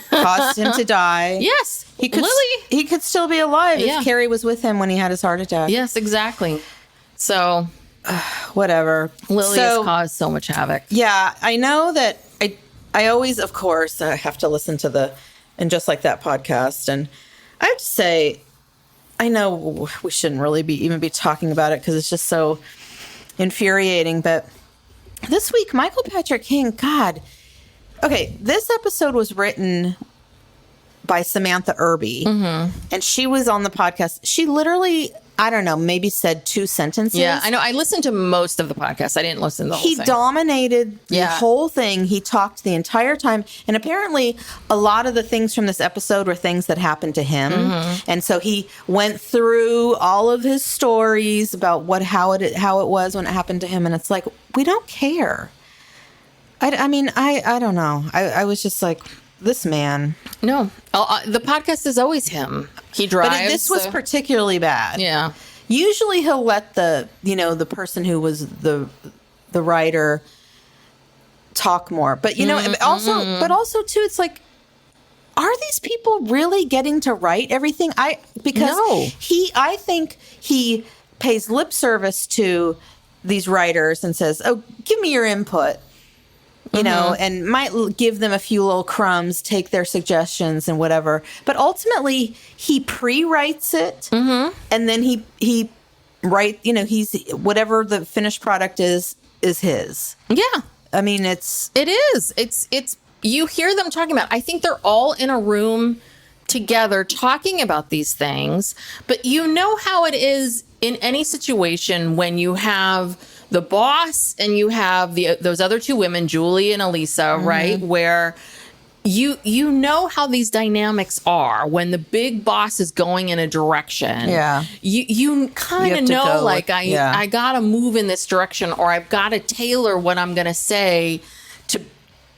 Caused him to die. Yes. He could still be alive if Carrie was with him when he had his heart attack. Yes, exactly. So whatever. Lily has caused so much havoc. Yeah, I know that I always, of course, I have to listen to And Just Like That podcast. And I have to say, I know we shouldn't really even be talking about it because it's just so infuriating. But this week, Michael Patrick King, God. Okay, this episode was written by Samantha Irby, and she was on the podcast. She literally, I don't know, maybe said 2 sentences. Yeah, I know. I listened to most of the podcast. I didn't listen to the whole thing. He dominated the whole thing. He talked the entire time. And apparently, a lot of the things from this episode were things that happened to him. And so he went through all of his stories about how it was when it happened to him. And it's like, we don't care. I mean, I don't know. I was just like, this man. No. The podcast is always him. He drives. But this was particularly bad. Yeah. Usually he'll let the person who was the writer talk more. But, also too, it's like, are these people really getting to write everything? I think he pays lip service to these writers and says, oh, give me your input. And might give them a few little crumbs, take their suggestions and whatever. But ultimately, he pre-writes it, and then he he's whatever the finished product is his. Yeah, I mean, it is. It's you hear them talking about. I think they're all in a room together talking about these things. But you know how it is in any situation when you have the boss and you have those other 2 women, Julie and Elisa, right? Where you know how these dynamics are when the big boss is going in a direction. Yeah. You kind of know, like, I got to move in this direction, or I've got to tailor what I'm going to say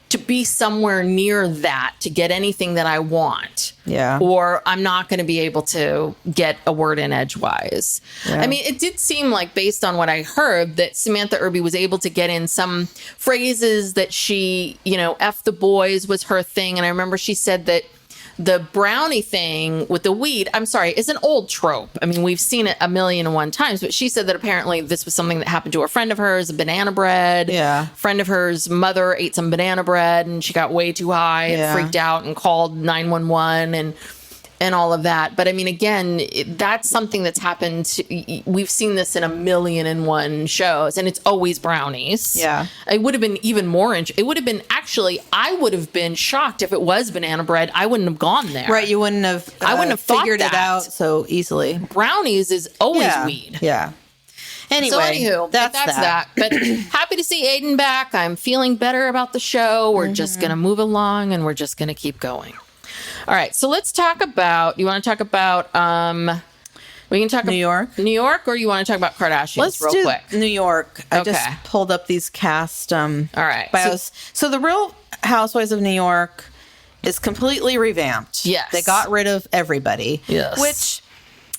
to be somewhere near that to get anything that I want. Yeah. Or I'm not going to be able to get a word in edgewise. Yeah. I mean, it did seem like, based on what I heard, that Samantha Irby was able to get in some phrases that she, F the boys was her thing. And I remember she said that the brownie thing with the weed, I'm sorry, is an old trope. I mean, we've seen it 1,000,001 times, but she said that apparently this was something that happened to a friend of hers, banana bread. Yeah. Friend of hers' mother ate some banana bread and she got way too high and freaked out and called 911 and all of that. But I mean, again, that's something that's happened. We've seen this in 1,000,001 shows, and it's always brownies. Yeah. It would have been even more. It would have been, actually, I would have been shocked if it was banana bread. I wouldn't have gone there. Right. You wouldn't have, I wouldn't have figured it out so easily. Brownies is always weed. Yeah. Anyway, anywho, that's that. But happy to see Aidan back. I'm feeling better about the show. We're just going to move along and we're just going to keep going. All right. So let's talk about, you want to talk about, we can talk New York, or you want to talk about Kardashians real quick? New York. I just pulled up these cast all right bios. So the Real Housewives of New York is completely revamped. Yes. They got rid of everybody. Yes. Which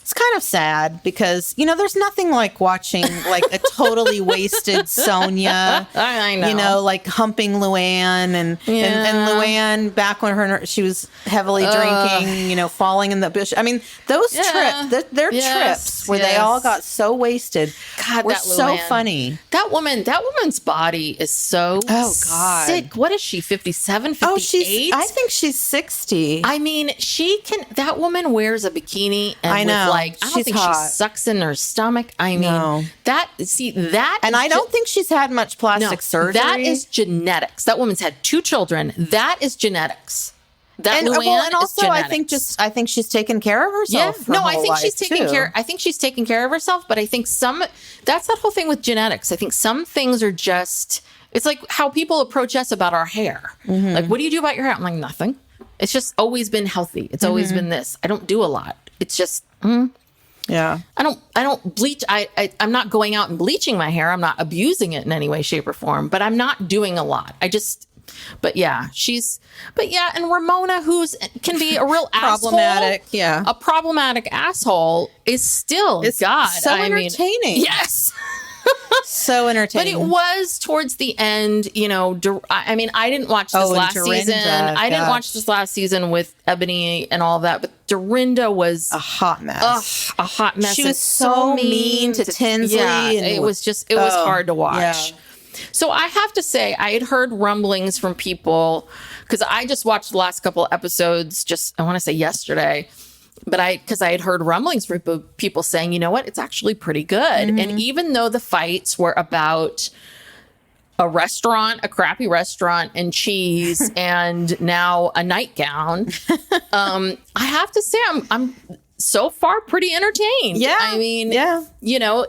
it's kind of sad because, you know, there's nothing like watching like a totally wasted Sonia. I know. You know, like humping Luann and Luann back when she was heavily drinking, you know, falling in the bush. I mean, those trips, their trips where they all got so wasted were so funny. That woman's body is so sick. What is she, 57, 58? I think she's 60. I mean, that woman wears a bikini and I know. I don't think she sucks in her stomach. I mean, and I don't think she's had much plastic surgery. That is genetics. That woman's had 2 children. That is genetics. And also, I think she's taken care of herself. Yeah, I think she's taking care. I think she's taking care of herself. But I think that's that whole thing with genetics. I think some things are just. It's like how people approach us about our hair. Mm-hmm. Like, what do you do about your hair? I'm like, nothing. It's just always been healthy. It's always been this. I don't do a lot. It's just. Yeah. I don't bleach. I'm not going out and bleaching my hair. I'm not abusing it in any way, shape, or form, but I'm not doing a lot. And Ramona, can be a real problematic, asshole. A problematic asshole is still so entertaining. Yes. So entertaining. But it was towards the end, you know, I mean, I didn't watch this last season. I didn't watch this last season with Ebony and all of that, but Dorinda was a hot mess. A hot mess. She was so mean to Tinsley. Yeah, it was hard to watch. Yeah. So I have to say, I had heard rumblings from people, because I just watched the last couple episodes, I want to say yesterday, because I had heard rumblings from people saying, you know what, it's actually pretty good. Mm-hmm. And even though the fights were about a crappy restaurant and cheese and now a nightgown, I have to say I'm so far pretty entertained. Yeah. I mean, you know,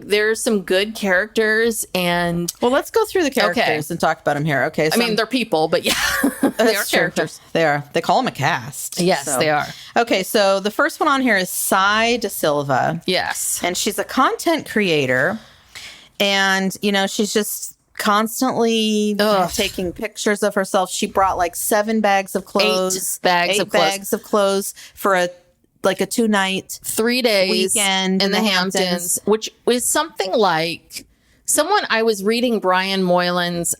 there's some good characters and. Well, let's go through the characters and talk about them here. Okay. I mean, they're people, but they are characters. They are. They call them a cast. Yes, they are. Okay. So the first one on here is Sai Da Silva. Yes. And she's a content creator and, you know, she's just constantly taking pictures of herself. She brought like 7 bags of clothes. 8 bags of clothes for a 2-night 3-day weekend in the Hamptons, which is something like I was reading Brian Moylan's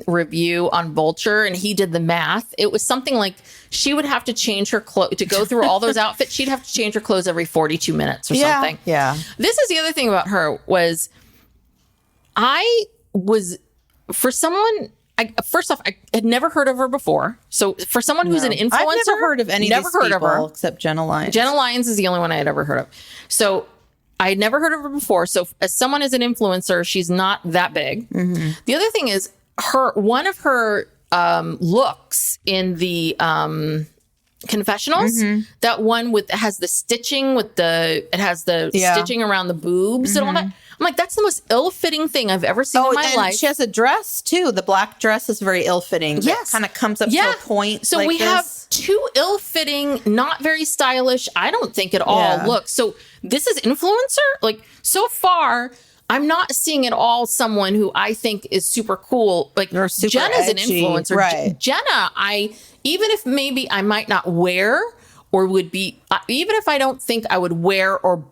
review on Vulture, and he did the math. It was something like she would have to change her clothes to go through all those outfits. She'd have to change her clothes every 42 minutes or something. Yeah. This is the other thing about her was for someone. First off, I had never heard of her before. So for someone who's an influencer, I've never heard of any of these people except Jenna Lyons. Jenna Lyons is the only one I had ever heard of. So I had never heard of her before. So as someone is an influencer, she's not that big. Mm-hmm. The other thing is one of her looks in the confessionals, that one has the stitching stitching around the boobs and all that. I'm like, that's the most ill-fitting thing I've ever seen in my life. She has a dress too. The black dress is very ill-fitting. Yes. It kind of comes up to a point. So we have 2 ill-fitting, not very stylish, I don't think at all looks. So this is influencer? Like, so far, I'm not seeing at all someone who I think is super cool. Like, Jenna's an influencer. Right. Jenna, even if maybe I might not wear or would be, even if I don't think I would wear or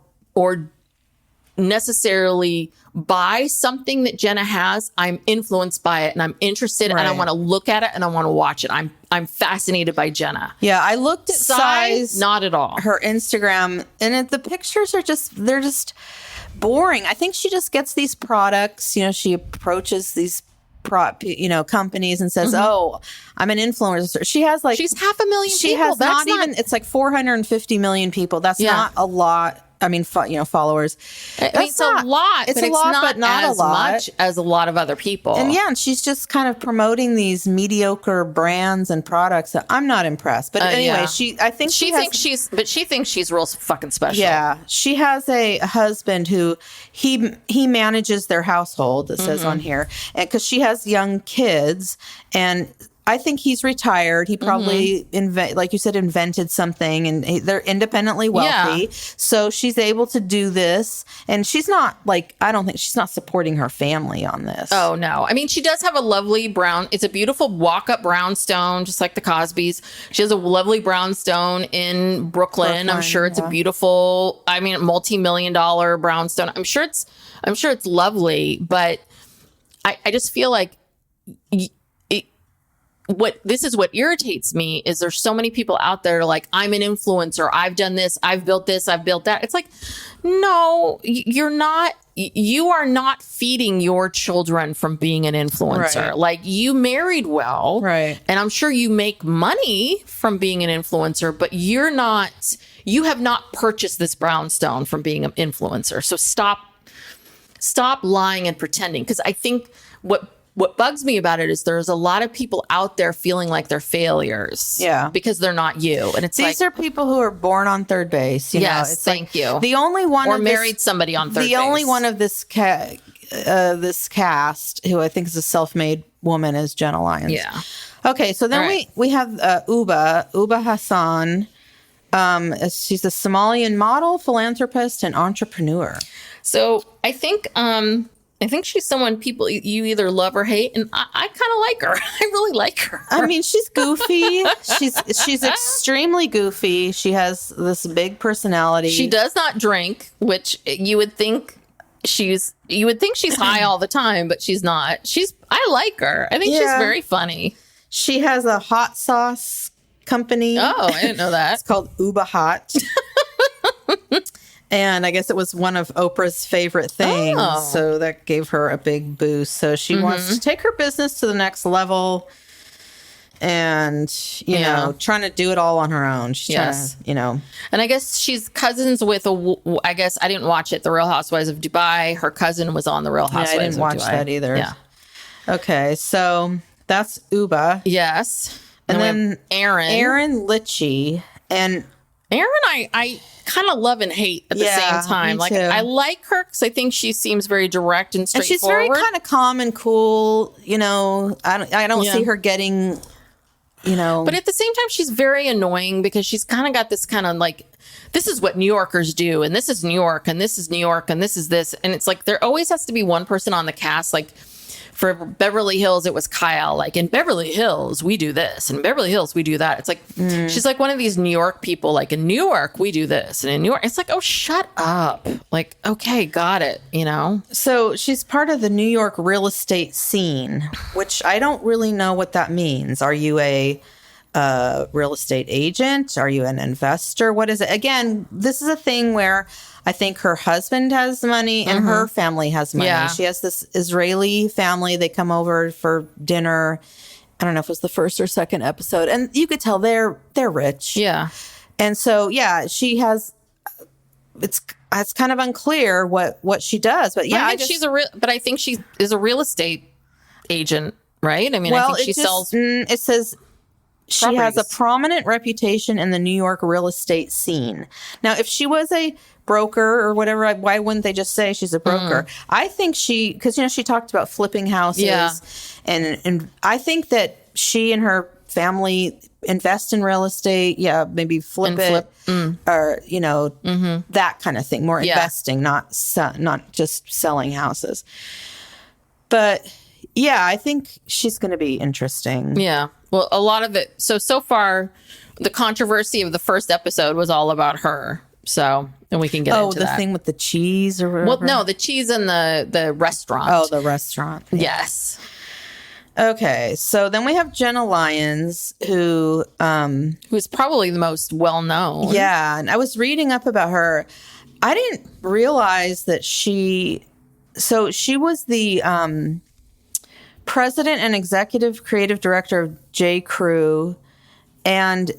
necessarily buy something that Jenna has, I'm influenced by it and I'm interested and I want to look at it and I want to watch it. I'm fascinated by Jenna. Yeah, I looked at Sai's, not at all. Her Instagram, and the pictures are they're just boring. I think she just gets these products, you know, she approaches these companies and says, "Oh, I'm an influencer." She has she's 500,000 people. She has it's like 450 million people. That's not a lot. followers. I mean, it's a lot, It's but a lot, but not as a lot. much as a lot of other people. And she's just kind of promoting these mediocre brands and products that I'm not impressed. But anyway, she thinks she's real fucking special. Yeah, she has a husband who he manages their household. It says on here, and because she has young kids, and I think he's retired. He probably invented something, and they're independently wealthy. Yeah. So she's able to do this, and she's not I don't think she's not supporting her family on this. Oh no. I mean, she does have a lovely brown, it's a beautiful walk-up brownstone, just like the Cosbys. She has a lovely brownstone in Brooklyn. I'm sure it's a beautiful, multi-million-dollar brownstone. I'm sure it's lovely, but I just feel like what irritates me is there's so many people out there like, I'm an influencer, I've done this, I've built this, I've built that. It's like, no, you are not feeding your children from being an influencer. Right. Like, you married well, right? And I'm sure you make money from being an influencer, but you have not purchased this brownstone from being an influencer. So stop lying and pretending. Because I think what bugs me about it is there's a lot of people out there feeling like they're failures. Yeah. Because they're not you. And These are people who are born on third base. Yes, thank you. The only one or married somebody on third base. The only one of this this cast who I think is a self-made woman is Jenna Lyons. Yeah. Okay, so then we have Uba Hassan. She's a Somalian model, philanthropist, and entrepreneur. So I think she's someone people you either love or hate, and I kind of like her. I really like her. I mean, she's goofy. she's extremely goofy. She has this big personality. She does not drink, which you would think she's high all the time, but she's not. I like her. I think she's very funny. She has a hot sauce company. Oh, I didn't know that. It's called Uba Hot. And I guess it was one of Oprah's favorite things. Oh. So that gave her a big boost. So she wants to take her business to the next level and, you know, trying to do it all on her own. She's trying to, And I guess she's cousins with I guess I didn't watch it, The Real Housewives of Dubai. Her cousin was on The Real Housewives of Dubai. I didn't watch that either. Yeah. Okay. So that's Uba. Yes. And then Aaron. Aaron Litchie. And Aaron, I kind of love and hate at the same time. Me like, too. I like her because I think she seems very direct and straightforward. And she's very kind of calm and cool. I don't see her getting, But at the same time, she's very annoying because she's kind of got this kind of like, this is what New Yorkers do, and this is New York, and this is New York, and this is this. And it's like there always has to be one person on the cast, like, for Beverly Hills, it was Kyle. Like, in Beverly Hills, we do this. In Beverly Hills, we do that. It's like, she's like one of these New York people. Like, in New York, we do this. And in New York, it's like, oh, shut up. Like, okay, got it, So she's part of the New York real estate scene, which I don't really know what that means. Are you a real estate agent? Are you an investor? What is it? Again, this is a thing where I think her husband has money and her family has money. Yeah. She has this Israeli family. They come over for dinner. I don't know if it was the first or second episode. And you could tell they're rich. Yeah. And so, she has, it's kind of unclear what she does. But I think she is a real estate agent, right? I mean, I think she sells. It says she has a prominent reputation in the New York real estate scene. Now, if she was a broker or whatever, why wouldn't they just say she's a broker? I think because she talked about flipping houses, and I think that she and her family invest in real estate. Yeah, maybe flip or that kind of thing. More investing, not just selling houses. But I think she's going to be interesting. Yeah. Well, a lot of it. So far, the controversy of the first episode was all about her. So, and we can get into that. Oh, the thing with the cheese or whatever? Well, no, the cheese in the restaurant. Oh, the restaurant. Yeah. Yes. Okay. So then we have Jenna Lyons, who's probably the most well-known. Yeah. And I was reading up about her. I didn't realize that she was the president and executive creative director of J. Crew. And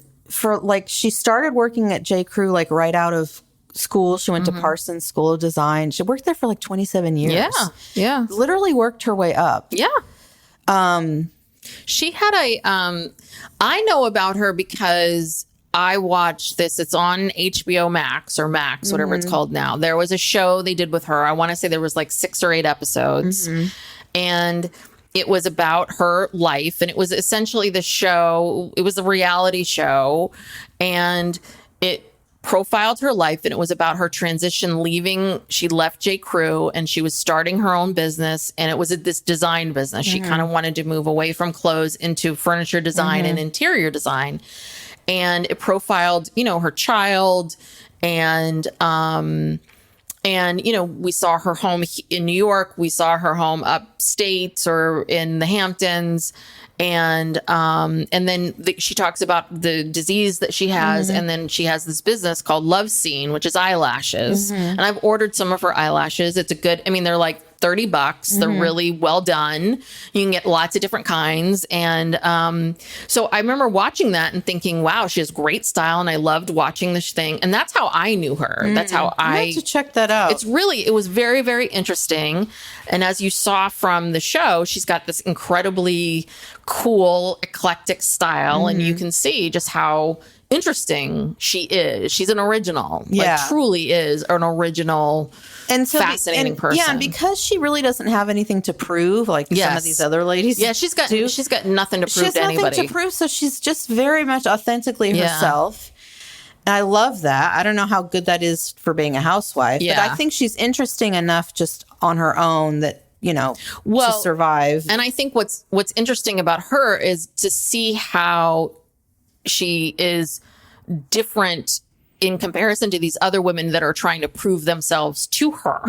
she started working at J. Crew right out of school. She went to Parsons School of Design. She worked there for like 27 years. Yeah. Yeah. Literally worked her way up. Yeah. She had I know about her because I watched this. It's on HBO Max or Max, whatever it's called now. There was a show they did with her. I want to say there was like 6 or 8 episodes. And it was about her life. And it was essentially the show. It was a reality show. And it profiled her life, and it was about her transition leaving. She left J. Crew and she was starting her own business, and it was this design business. She kind of wanted to move away from clothes into furniture design and interior design. And it profiled, you know, her child, and you know, we saw her home in New York, we saw her home upstate or in the Hamptons. And then she talks about the disease that she has. And then she has this business called Love Scene, which is eyelashes. And I've ordered some of her eyelashes. It's a good, I mean, they're like $30. They're really well done. You can get lots of different kinds. And so I remember watching that and thinking, wow, she has great style. And I loved watching this thing. And that's how I knew her. That's how I have to check that out. It was very, very interesting. And as you saw from the show, she's got this incredibly cool, eclectic style. And you can see just how interesting she is. She's an original. Yeah. Like, truly is an original, and so fascinating person. Yeah, and because she really doesn't have anything to prove, like some of these other ladies. Yeah, she's got nothing to prove to anybody. She has nothing to prove, so she's just very much authentically herself. And I love that. I don't know how good that is for being a housewife, but I think she's interesting enough just on her own that, you know, to survive. And I think what's interesting about her is to see how she is different in comparison to these other women that are trying to prove themselves to her,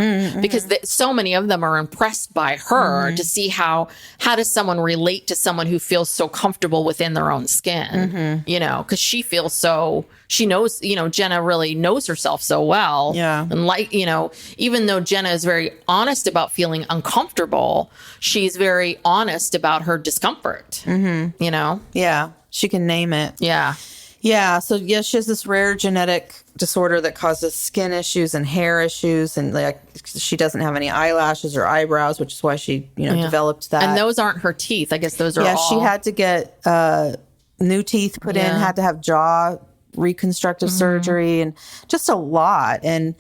because so many of them are impressed by her, to see how does someone relate to someone who feels so comfortable within their own skin, you know, because she knows, you know, Jenna really knows herself so well. Yeah. And like, you know, even though Jenna is very honest about feeling uncomfortable, she's very honest about her discomfort, you know? Yeah. She can name it. Yeah. Yeah. So, she has this rare genetic disorder that causes skin issues and hair issues. And like, she doesn't have any eyelashes or eyebrows, which is why she, you know, developed that. And those aren't her teeth. I guess those are all. Yeah, she had to get new teeth put in, had to have jaw reconstructive surgery, and just a lot. And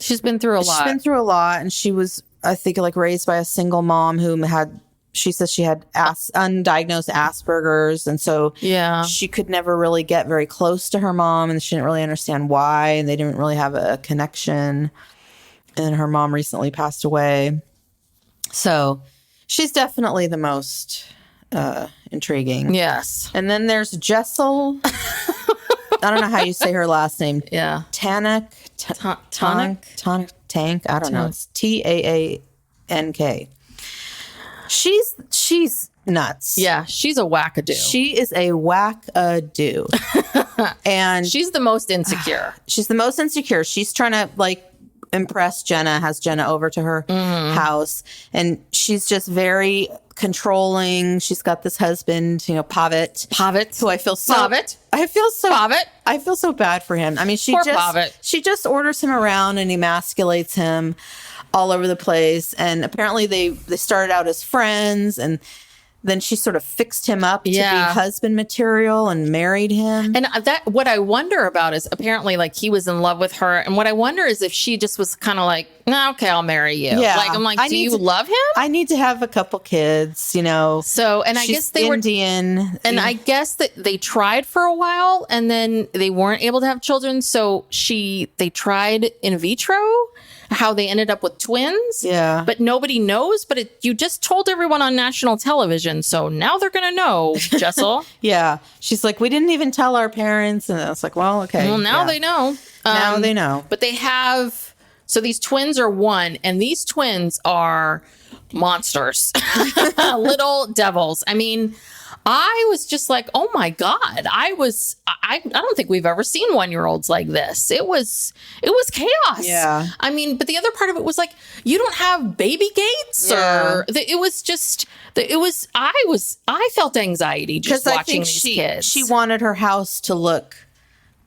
she's been through a lot. And she was, I think, like raised by a single mom who she says she had undiagnosed Asperger's. And so she could never really get very close to her mom, and she didn't really understand why. And they didn't really have a connection. And her mom recently passed away. So she's definitely the most intriguing. Yes. And then there's Jessel. I don't know how you say her last name. Yeah. Tank. I don't know. It's Taank. She's nuts. Yeah, she's a wackadoo. She is a wackadoo. And she's the most insecure. She's the most insecure. She's trying to like impress Jenna, has Jenna over to her house. And she's just very controlling. She's got this husband, you know, Pavitt, who I feel so bad for him. I mean, she just orders him around and emasculates him all over the place. And apparently they started out as friends, and then she sort of fixed him up to be husband material and married him. And what I wonder about is apparently like he was in love with her. And what I wonder is if she just was kind of like, nah, okay, I'll marry you. Yeah. Like, I'm like, do you love him? I need to have a couple kids, you know. So, and I guess they were Indian. And I guess that they tried for a while and then they weren't able to have children. So they tried in vitro. How they ended up with twins. Yeah. But nobody knows. But you just told everyone on national television. So now they're going to know, Jessel. Yeah. She's like, we didn't even tell our parents. And I was like, well, okay. Well, now they know. Now they know. But they have. So these twins are one. And these twins are monsters. Little devils. I mean, I was just like, oh my God. I don't think we've ever seen 1-year-olds like this. It was chaos. Yeah. I mean, but the other part of it was like, you don't have baby gates or it was just, I felt anxiety just watching these kids. She wanted her house to look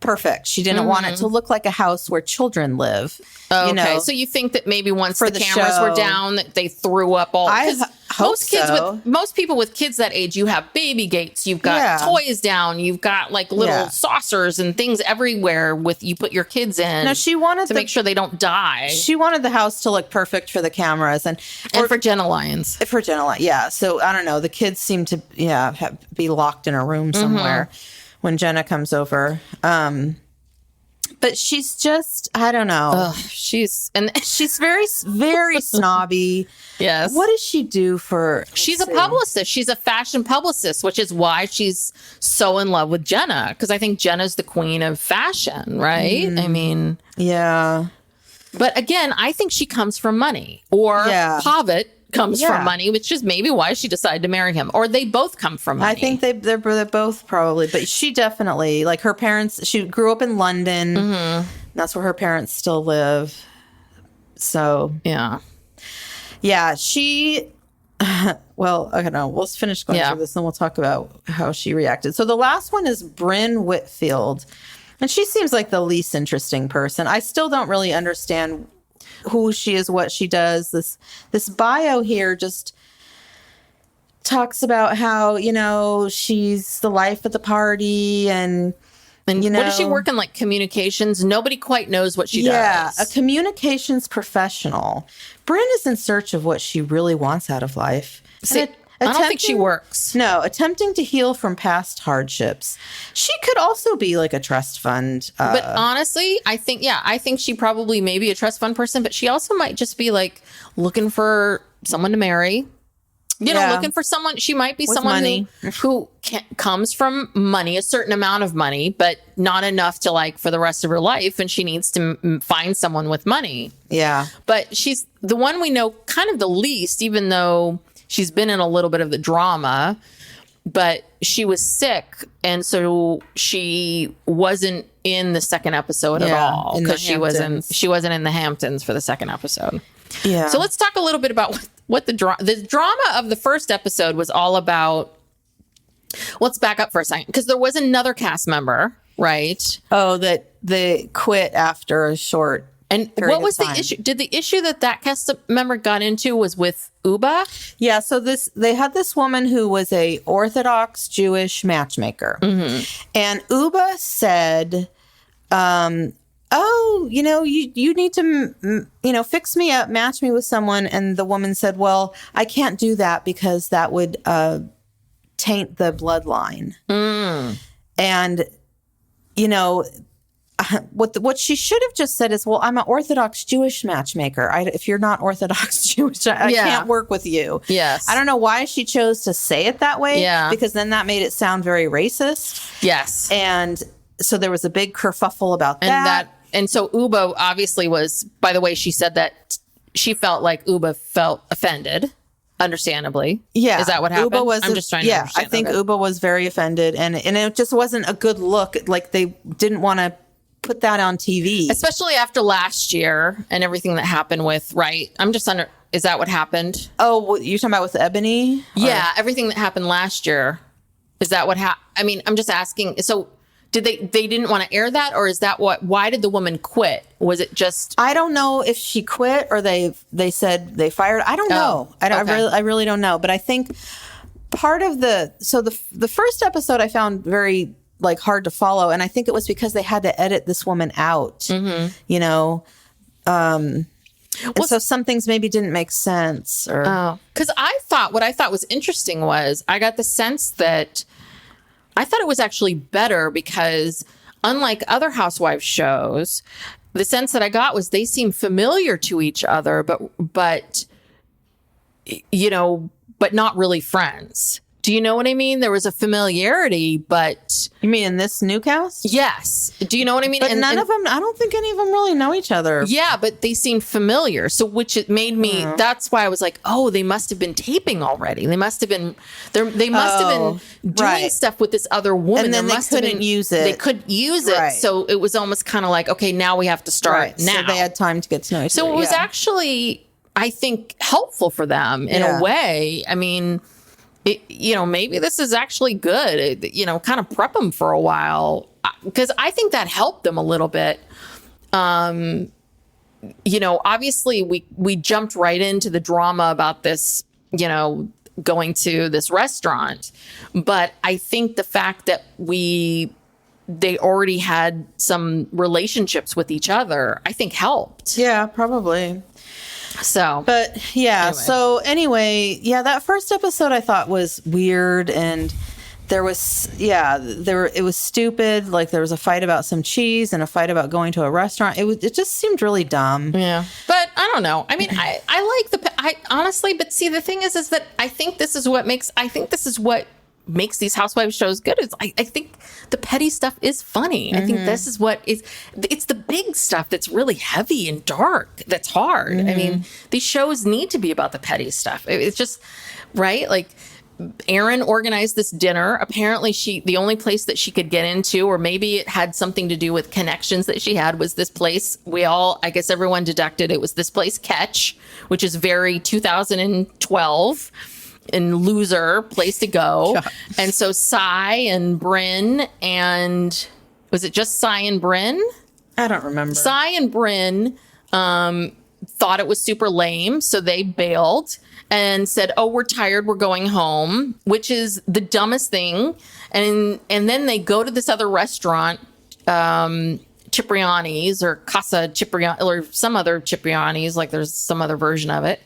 perfect. She didn't want it to look like a house where children live. Okay. You know, So you think that maybe once for the the cameras were show. down, that they threw up all? I 'cause hope most kids so. most people with kids that age, you have baby gates, you've got Yeah. toys down, you've got like little Yeah. saucers and things everywhere with you put your kids in. No, she wanted to make sure they don't die. She wanted the house to look perfect for the cameras and For Jenna Lyons. For Jenna, yeah. So I don't know. The kids seem to, be locked in a room somewhere when Jenna comes over. But she's just, I don't know. Ugh, she's very, very snobby. Yes. What does she do for? She's a publicist. She's a fashion publicist, which is why she's so in love with Jenna. Because I think Jenna's the queen of fashion, right? I mean, yeah. But again, I think she comes from money, or Pavitt comes from money, which is maybe why she decided to marry him, or they both come from money. I think they're both probably, but she definitely, like, her parents, she grew up in London. That's where her parents still live. So yeah, she, well, I don't know. We'll finish going through this and we'll talk about how she reacted. So the last one is Bryn Whitfield. And she seems like the least interesting person. I still don't really understand who she is, what she does. This bio here just talks about how, she's the life at the party and what does she work in, like, communications? Nobody quite knows what she does. Yeah, a communications professional. Bryn is in search of what she really wants out of life. See, I don't think she works. No, attempting to heal from past hardships. She could also be like a trust fund. But honestly, I think she probably may be a trust fund person, but she also might just be like looking for someone to marry. Looking for someone. She might be someone who comes from money, a certain amount of money, but not enough to, like, for the rest of her life. And she needs to find someone with money. Yeah. But she's the one we know kind of the least, even though she's been in a little bit of the drama, but she was sick. And so she wasn't in the second episode at all, because she wasn't in the Hamptons for the second episode. Yeah. So let's talk a little bit about what the drama of the first episode was all about. Let's back up for a second, because there was another cast member, right? Oh, that they quit after a short. And what was the issue? Did the issue that cast member got into was with Uba? Yeah. So they had this woman who was a Orthodox Jewish matchmaker, and Uba said, "Oh, you need to, fix me up, match me with someone." And the woman said, "Well, I can't do that because that would taint the bloodline." And what she should have just said is, "Well, I'm an Orthodox Jewish matchmaker. If you're not Orthodox Jewish, I can't work with you." Yes. I don't know why she chose to say it that way. Yeah. Because then that made it sound very racist. Yes. And so there was a big kerfuffle about that. And so Uba obviously was, by the way, she said that she felt like Uba felt offended, understandably. Yeah. Is that what happened? Uba was I'm just trying to understand. I think Uba was very offended, and it just wasn't a good look. Like, they didn't want to put that on TV. Especially after last year and everything that happened with, right? Is that what happened? Oh, you're talking about with Ebony? Yeah, everything that happened last year. Is that what happened? I mean, I'm just asking. So did they didn't want to air that, or is that why did the woman quit? Was it just? I don't know if she quit or they said they fired. I don't know. I really don't know. But I think part of the first episode I found very, like, hard to follow, and I think it was because they had to edit this woman out. So some things maybe didn't make sense. Because what I thought was interesting was I got the sense that I thought it was actually better, because unlike other Housewives shows, the sense that I got was they seemed familiar to each other, but not really friends. Do you know what I mean? There was a familiarity, but... You mean in this new cast? Yes. Do you know what I mean? But none of them, I don't think any of them really know each other. Yeah, but they seemed familiar. So which it made me, that's why I was like, oh, they must have been taping already. They must have been, they must have been doing stuff with this other woman. And then they couldn't use it. They couldn't use it. Right. So it was almost kind of like, okay, now we have to start now. So they had time to get to know each other. So it was actually, I think, helpful for them in a way. I mean... maybe this is actually good, kind of prep them for a while. because I think that helped them a little bit. Obviously we jumped right into the drama about this, going to this restaurant. But I think the fact that they already had some relationships with each other, I think helped. Yeah, probably. So, but yeah. Anyway. So anyway, that first episode I thought was weird, and it was stupid. Like there was a fight about some cheese and a fight about going to a restaurant. It just seemed really dumb. Yeah. But I don't know. I mean, I like honestly, but see, the thing is that I think this is what makes makes these Housewives shows good. I think the petty stuff is funny. I think this is it's the big stuff that's really heavy and dark. That's hard. I mean, these shows need to be about the petty stuff. It's just, right? Like, Erin organized this dinner. Apparently the only place that she could get into, or maybe it had something to do with connections that she had, was this place. I guess everyone deducted it was this place, Catch, which is very 2012 and loser place to go. Yeah. And so Cy and Brynn, and was it just Cy and Brynn? I don't remember. Cy and Brynn thought it was super lame, so they bailed and said, "Oh, we're tired, we're going home," which is the dumbest thing. And then they go to this other restaurant, Cipriani's or Casa Cipriani, or some other Cipriani's, like there's some other version of it.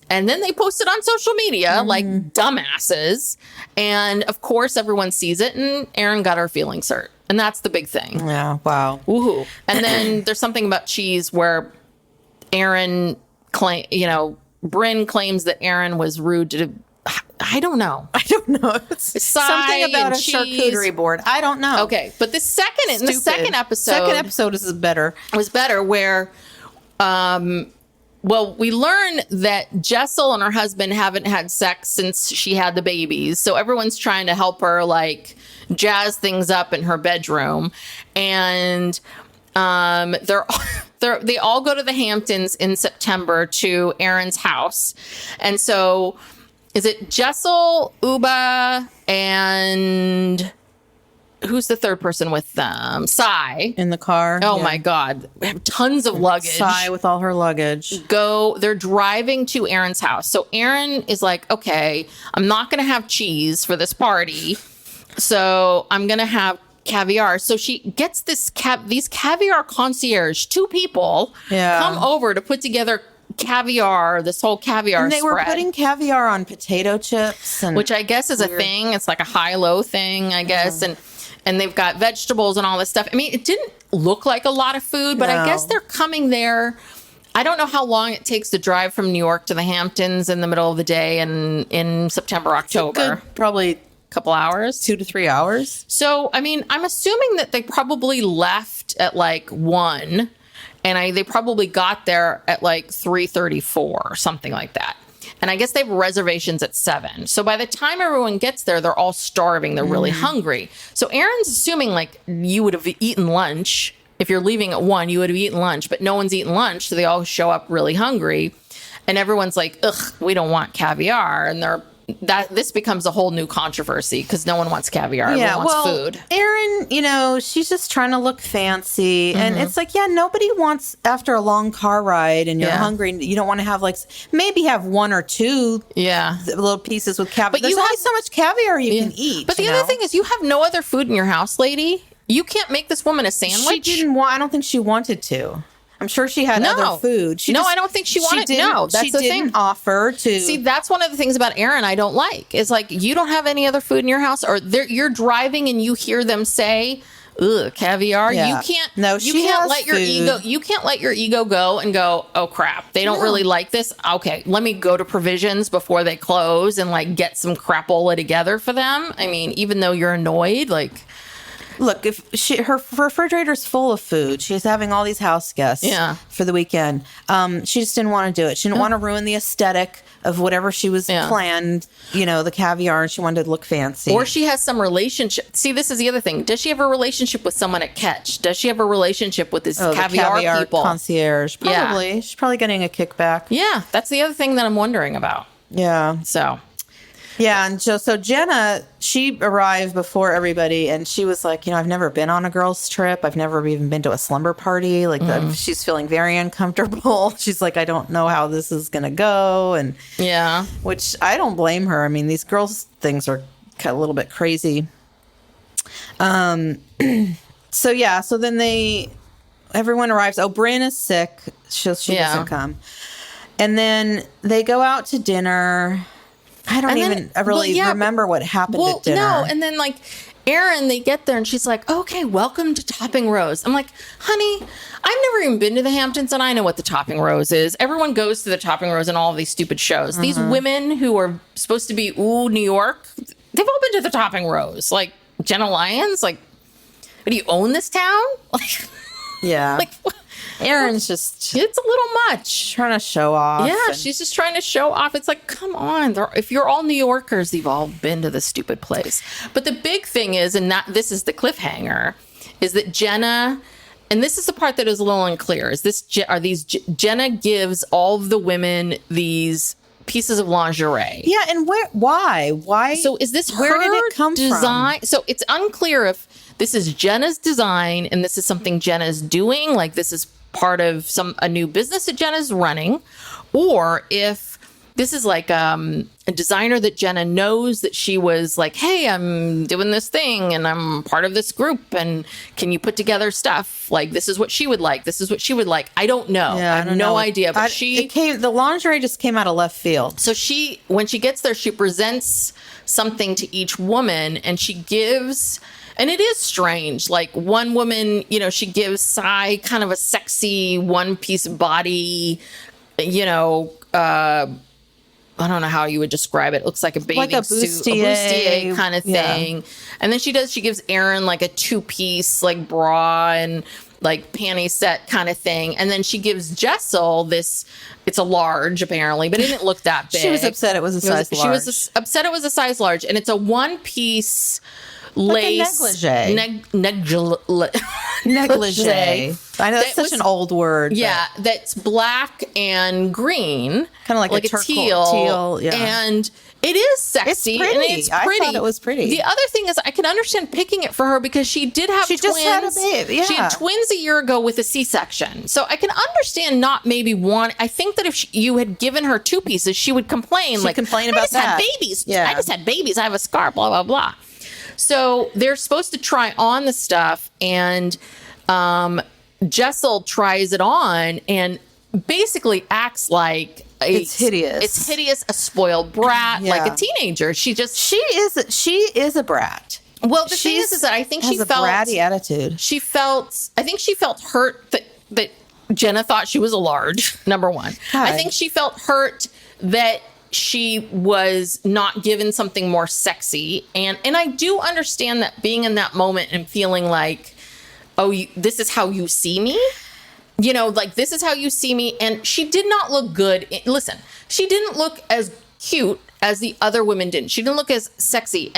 And then they post it on social media like dumbasses. And of course, everyone sees it, and Erin got her feelings hurt. And that's the big thing. Yeah, wow. Woohoo. And then there's something about cheese where Brynn claims that Erin was rude to, I don't know. It's something about a cheese. charcuterie board. I don't know. Okay, but the second episode is better. Was better where, we learn that Jessel and her husband haven't had sex since she had the babies. So everyone's trying to help her like jazz things up in her bedroom. And they all go to the Hamptons in September to Erin's house. And so is it Jessel, Uba, and who's the third person with them? Cy. In the car. Oh my God. We have tons of luggage. Cy with all her luggage. They're driving to Erin's house. So Erin is like, okay, I'm not going to have cheese for this party. So I'm going to have caviar. So she gets these caviar concierge, 2 people come over to put together caviar, this whole caviar and they spread. were putting caviar on potato chips, which I guess is a thing. It's like a high-low thing, I guess. And they've got vegetables and all this stuff. I mean, it didn't look like a lot of food, but I guess they're coming there. I don't know how long it takes to drive from New York to the Hamptons in the middle of the day and in September, October. Probably couple hours, 2 to 3 hours. So, I mean, I'm assuming that they probably left at like 1 and they probably got there at like 3:34 or something like that. And I guess they have reservations at 7. So by the time everyone gets there, they're all starving. They're really hungry. So Erin's assuming like you would have eaten lunch. If you're leaving at 1, you would have eaten lunch, but no one's eaten lunch. So they all show up really hungry and everyone's like, ugh, we don't want caviar. And this becomes a whole new controversy because no one wants caviar. Everyone wants food. Erin, she's just trying to look fancy. And it's like, nobody wants, after a long car ride and you're hungry, you don't want to have maybe have 1 or 2 little pieces with caviar. But there's only so much caviar you can eat. But the other thing is you have no other food in your house, lady. You can't make this woman a sandwich. She didn't want, I don't think she wanted to. I'm sure she had other food. I don't think she wanted. That's the thing. She didn't offer to. See, that's one of the things about Erin I don't like. Is like you don't have any other food in your house, or you're driving and you hear them say, "Ugh, caviar." Yeah. You can't. No, you can't let your ego. You can't let your ego go and go, "Oh crap, they don't really like this." Okay, let me go to Provisions before they close and like get some crapola together for them. I mean, even though you're annoyed, like. Look, if her refrigerator's full of food, she's having all these house guests for the weekend. She just didn't want to do it. She didn't want to ruin the aesthetic of whatever she was planned, the caviar, and she wanted to look fancy. Or she has some relationship. See, this is the other thing. Does she have a relationship with someone at Catch? Does she have a relationship with this caviar people? Concierge. Probably. Yeah. She's probably getting a kickback. Yeah, that's the other thing that I'm wondering about. Yeah. So, Yeah, and so Jenna, she arrived before everybody, and she was like, I've never been on a girls' trip. I've never even been to a slumber party. Like, she's feeling very uncomfortable. She's like, I don't know how this is going to go. And Yeah. which I don't blame her. I mean, these girls' things are kind of a little bit crazy. So then everyone arrives. Oh, Bryn is sick. She doesn't come. And then they go out to dinner. I don't even really remember what happened at dinner. No, and then like Erin, they get there and she's like, okay, welcome to Topping Rose. I'm like, honey, I've never even been to the Hamptons and I know what the Topping Rose is. Everyone goes to the Topping Rose in all of these stupid shows. These women who are supposed to be, New York, they've all been to the Topping Rose. Like Jenna Lyons, like, do you own this town? Like, yeah. Like, Erin's just... It's a little much. Trying to show off. Yeah, she's just trying to show off. It's like, come on. If you're all New Yorkers, you've all been to this stupid place. But the big thing is, and this is the cliffhanger, is that Jenna... And this is the part that is a little unclear. Jenna gives all of the women these pieces of lingerie. Yeah, and why? So is this where did it come design? from? So it's unclear if this is Jenna's design and this is something Jenna's doing, like this is part of a new business that Jenna's running, or if this is like a designer that Jenna knows that she was like, hey, I'm doing this thing and I'm part of this group and can you put together stuff? Like, this is what she would like. This is what she would like. I don't know. Yeah, I have no idea. But the lingerie just came out of left field. So when she gets there, she presents something to each woman and she gives... And it is strange. Like one woman, she gives Sai kind of a sexy one-piece body, I don't know how you would describe it. It looks like a bathing suit, a bustier kind of thing. Yeah. And then she gives Erin like a two-piece like bra and like panty set kind of thing. And then she gives Jessel this, it's a large apparently, but it didn't look that big. She was upset it was a size large. She was upset it was a size large. And it's a one-piece... lace negligee. I know that's such an old word. Yeah, that's black and green, kind of like a teal. Yeah. And it is sexy. It's pretty. And it's pretty. I thought it was pretty. The other thing is, I can understand picking it for her because she did have twins. Just had a baby. Yeah. She had twins a year ago with a C-section, so I can understand not maybe one. I think that if you had given her two pieces, she would complain. She'd complain about that. I just had babies. Yeah. I just had babies. I have a scar. Blah blah blah. So they're supposed to try on the stuff, and Jessel tries it on and basically acts like it's hideous. It's hideous, a spoiled brat, like a teenager. She is a brat. Well, the thing is that I think she felt a bratty attitude. I think she felt hurt that Jenna thought she was a large, number one. Hi. I think she felt hurt that she was not given something more sexy. And I do understand that being in that moment and feeling like, oh, this is how you see me. Like this is how you see me. And she did not look good. Listen, she didn't look as cute as the other women didn't. She didn't look as sexy.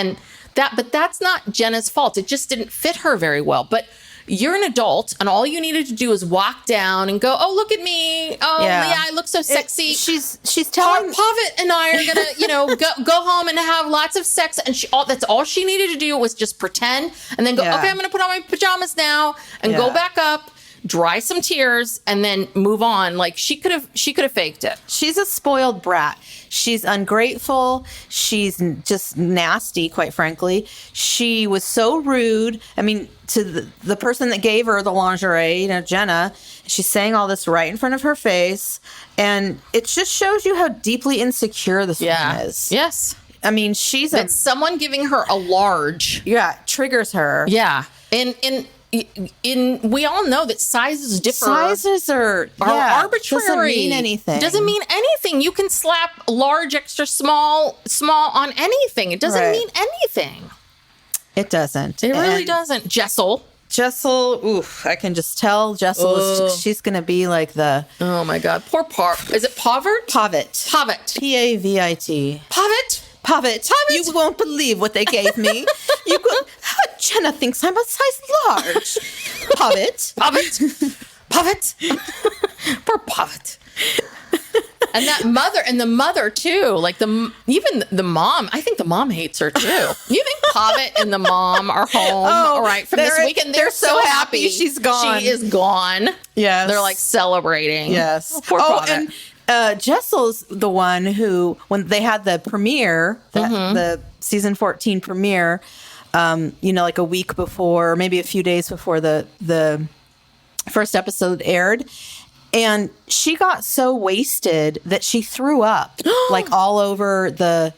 But that's not Jenna's fault. It just didn't fit her very well. But you're an adult, and all you needed to do is walk down and go, oh, look at me. Oh, yeah, I look so sexy. She's telling... Pavitt and I are going to, go home and have lots of sex. And that's all she needed to do was just pretend and then go, okay, I'm going to put on my pajamas now and go back up, dry some tears, and then move on. Like, she could have faked it. She's a spoiled brat. She's ungrateful. She's just nasty, quite frankly. She was so rude. I mean, to the person that gave her the lingerie, Jenna, she's saying all this right in front of her face. And it just shows you how deeply insecure this woman is. Yes. I mean, someone giving her a large. Yeah, triggers her. Yeah. And we all know that sizes differ. Sizes are arbitrary. Doesn't mean anything. You can slap large, extra small on anything. It doesn't mean anything. It doesn't. It really doesn't. Jessel, oof, I can just tell Jessel she's going to be like the... Oh, my God. Poor Is it Pavitt? Pavitt. P-A-V-I-T. Pavitt. You won't believe what they gave me. Jenna thinks I'm a size large. Pavitt. Poor Pavitt. And the mother too. Like even the mom. I think the mom hates her too. You think Pavitt and the mom are home for this weekend? They're so happy she's gone. She is gone. Yes, they're like celebrating. Yes. Oh, poor Pavitt. And Jessel's the one who, when they had the premiere, the season 14 premiere, like a week before, maybe a few days before the first episode aired. And she got so wasted that she threw up like all over at the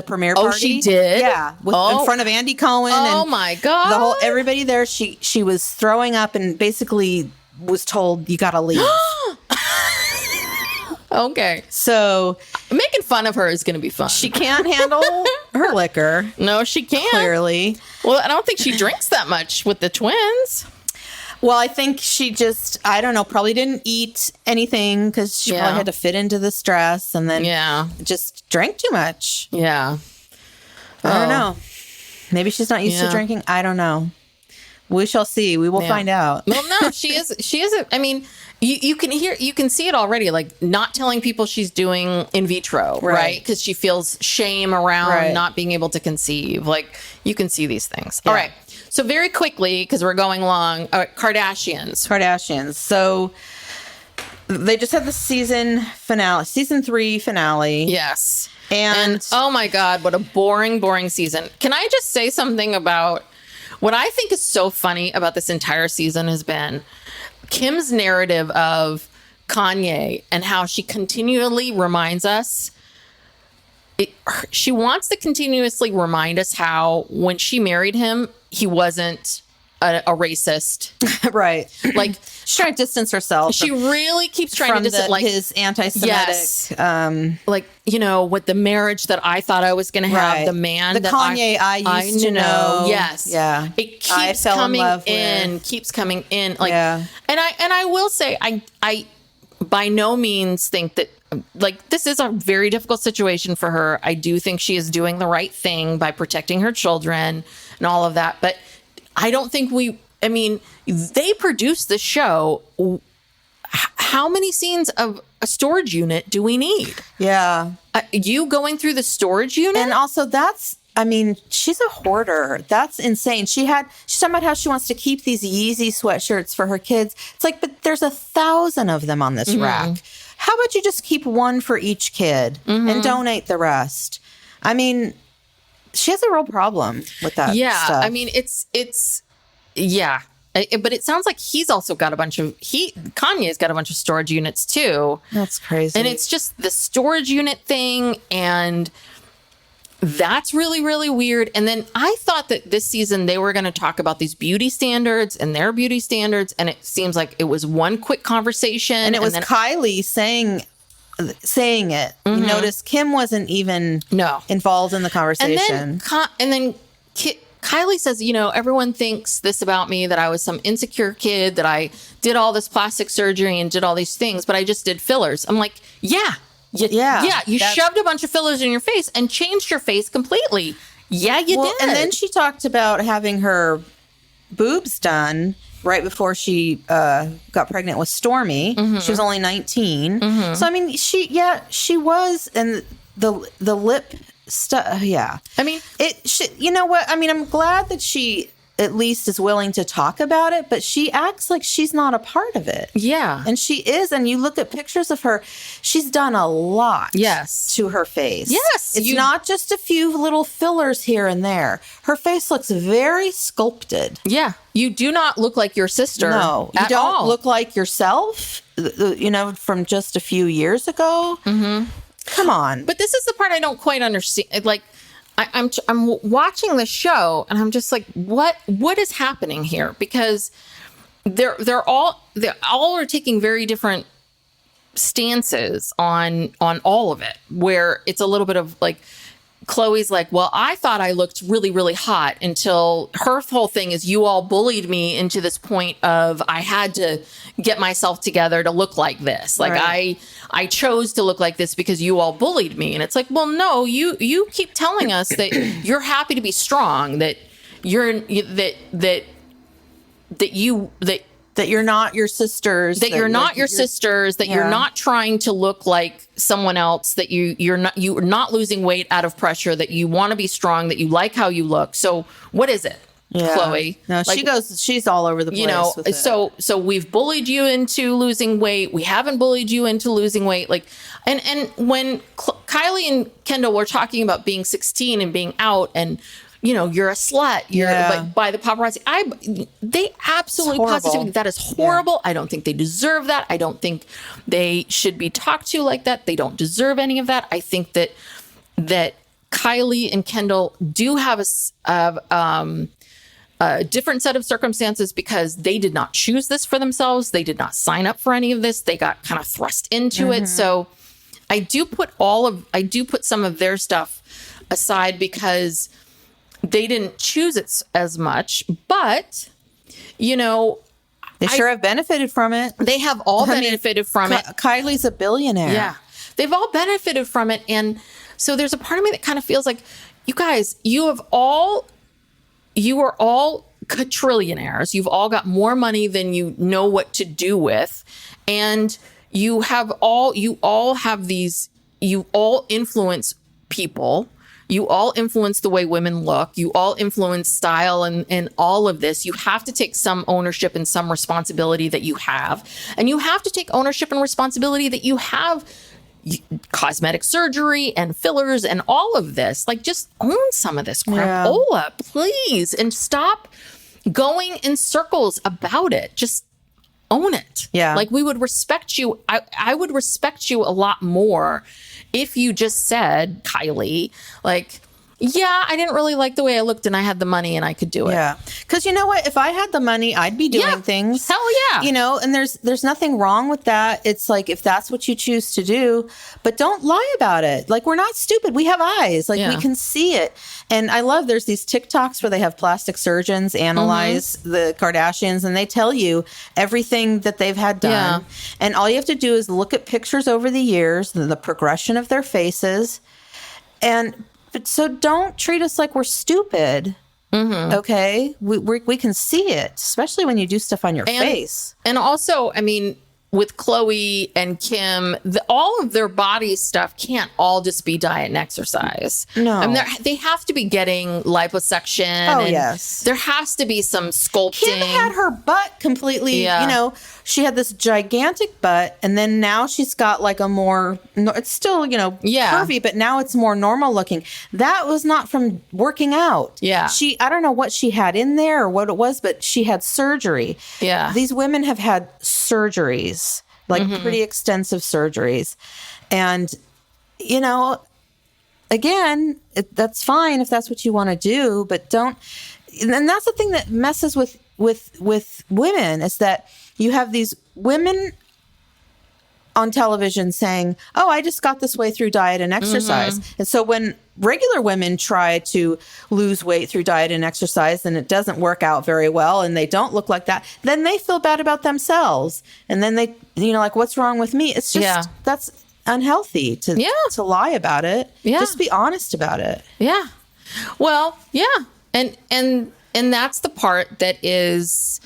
premiere party. Oh, she did? Yeah. In front of Andy Cohen. Oh, my God. Everybody there. She was throwing up and basically was told, you got to leave. Okay. So making fun of her is going to be fun. She can't handle her liquor. No, she can't. Clearly. Well, I don't think she drinks that much with the twins. Well, I think she just, I don't know, probably didn't eat anything because she probably had to fit into the stress and then just drank too much. Yeah. I don't know. Maybe she's not used to drinking. I don't know. We shall see. We will find out. Well, no, she is. I mean, you can see it already, like not telling people she's doing in vitro, right? Because she feels shame around not being able to conceive. Like you can see these things. Yeah. All right. So very quickly, because we're going long, Kardashians. So they just had the season 3 finale. Yes. And oh my God, what a boring season. Can I just say something about what I think is so funny about this entire season has been Kim's narrative of Kanye and how she continually reminds us. She wants to continuously remind us how when she married him, he wasn't a racist. Right. Like she's trying to distance herself. She really keeps trying to distance his anti-Semitic. Yes. Like, with the marriage that I thought I was going to have, the man the that Kanye I used to know. Yes. Yeah. It keeps coming in. Like, and I will say, I by no means think that, like, this is a very difficult situation for her. I do think she is doing the right thing by protecting her children and all of that. But I don't think they produced the show. How many scenes of a storage unit do we need? Yeah. You going through the storage unit? And also she's a hoarder. That's insane. She's talking about how she wants to keep these Yeezy sweatshirts for her kids. It's like, but there's 1,000 of them on this rack. How about you just keep one for each kid and donate the rest? I mean, she has a real problem with that stuff. I mean, it's but it sounds like he's also got Kanye's got a bunch of storage units too. That's crazy. And it's just the storage unit thing, and that's really, really weird. And then I thought that this season they were going to talk about these beauty standards and their beauty standards, and it seems like it was one quick conversation. And it was Kylie saying it. You notice Kim wasn't even involved in the conversation. And then Kylie says, everyone thinks this about me, that I was some insecure kid, that I did all this plastic surgery and did all these things, but I just did fillers. I'm like, you shoved a bunch of fillers in your face and changed your face completely. Yeah, you did. And then she talked about having her boobs done right before she got pregnant with Stormy. She was only 19. So, I mean, she was, and the lip stuff, I mean, you know what? I mean, I'm glad that she at least is willing to talk about it, but she acts like she's not a part of it. Yeah. And she is. And you look at pictures of her, she's done a lot to her face. Yes. It's not just a few little fillers here and there. Her face looks very sculpted. Yeah. You do not look like your sister. No. You don't look like yourself, from just a few years ago. Come on. But this is the part I don't quite understand. Like, I'm watching the show and I'm just like, what is happening here? Because they're all are taking very different stances on all of it, where it's a little bit of like, Chloe's like, well, I thought I looked really, really hot until her whole thing is you all bullied me into this point of I had to get myself together to look like this. Like I chose to look like this because you all bullied me. And it's like, well, no, you keep telling us that you're happy to be strong, that That you're not your sisters. That you're not your sisters. That you're not trying to look like someone else. That you're not losing weight out of pressure. That you want to be strong. That you like how you look. So what is it, Chloe? No, she's all over the place. With it. So we've bullied you into losing weight. We haven't bullied you into losing weight. Like, and when Kylie and Kendall were talking about being 16 and being out and, you're a slut. By the paparazzi. They absolutely positively, that is horrible. Yeah. I don't think they deserve that. I don't think they should be talked to like that. They don't deserve any of that. I think that Kylie and Kendall do have a different set of circumstances because they did not choose this for themselves. They did not sign up for any of this. They got kind of thrust into it. So I do put some of their stuff aside because they didn't choose it as much, but they sure have benefited from it. They have all benefited from it. Kylie's a billionaire. Yeah. They've all benefited from it. And so there's a part of me that kind of feels like, you guys, you are all quadrillionaires. You've all got more money than you know what to do with. And you all influence people. You all influence the way women look. You all influence style and all of this. You have to take some ownership and some responsibility that you have. And you have to take ownership and responsibility that you have cosmetic surgery and fillers and all of this. Like, just own some of this crapola, please. And stop going in circles about it. Just own it. Yeah. Like, we would respect you. I would respect you a lot more if you just said, Kylie, like, yeah, I didn't really like the way I looked and I had the money and I could do it. Yeah. Because you know what? If I had the money, I'd be doing things. Hell yeah. And there's nothing wrong with that. It's like, if that's what you choose to do, but don't lie about it. Like, we're not stupid. We have eyes. Like, we can see it. And I love, there's these TikToks where they have plastic surgeons analyze the Kardashians and they tell you everything that they've had done. Yeah. And all you have to do is look at pictures over the years, the progression of their faces. But so don't treat us like we're stupid. Okay? We can see it, especially when you do stuff on your face. And also, I mean, with Chloe and Kim, all of their body stuff can't all just be diet and exercise. No. I mean, they have to be getting liposuction. Oh, and yes. There has to be some sculpting. Kim had her butt completely, she had this gigantic butt, and then now she's got like a more, it's still, curvy, but now it's more normal looking. That was not from working out. Yeah. I don't know what she had in there or what it was, but she had surgery. Yeah. These women have had surgeries. Like pretty extensive surgeries. And, again, that's fine if that's what you want to do, but don't. And that's the thing that messes with women is that you have these women on television saying, oh, I just got this way through diet and exercise. And so when regular women try to lose weight through diet and exercise and it doesn't work out very well and they don't look like that, then they feel bad about themselves. And then they, like, what's wrong with me? It's just, that's unhealthy to lie about it. Yeah. Just be honest about it. Yeah. Well, yeah. And that's the part that is,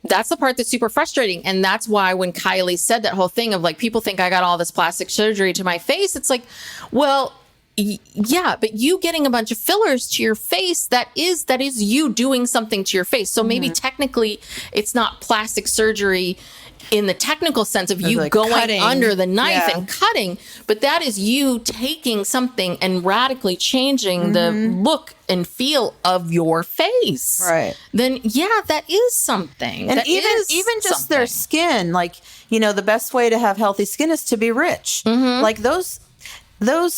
that's the part that's super frustrating. And that's why when Kylie said that whole thing of like, people think I got all this plastic surgery to my face. It's like, well, yeah, but you getting a bunch of fillers to your face, that is you doing something to your face. So maybe technically it's not plastic surgery in the technical sense of you like going cutting under the knife and cutting, but that is you taking something and radically changing the look and feel of your face. Right. Then that is something. And that even just their skin, like, the best way to have healthy skin is to be rich. Like those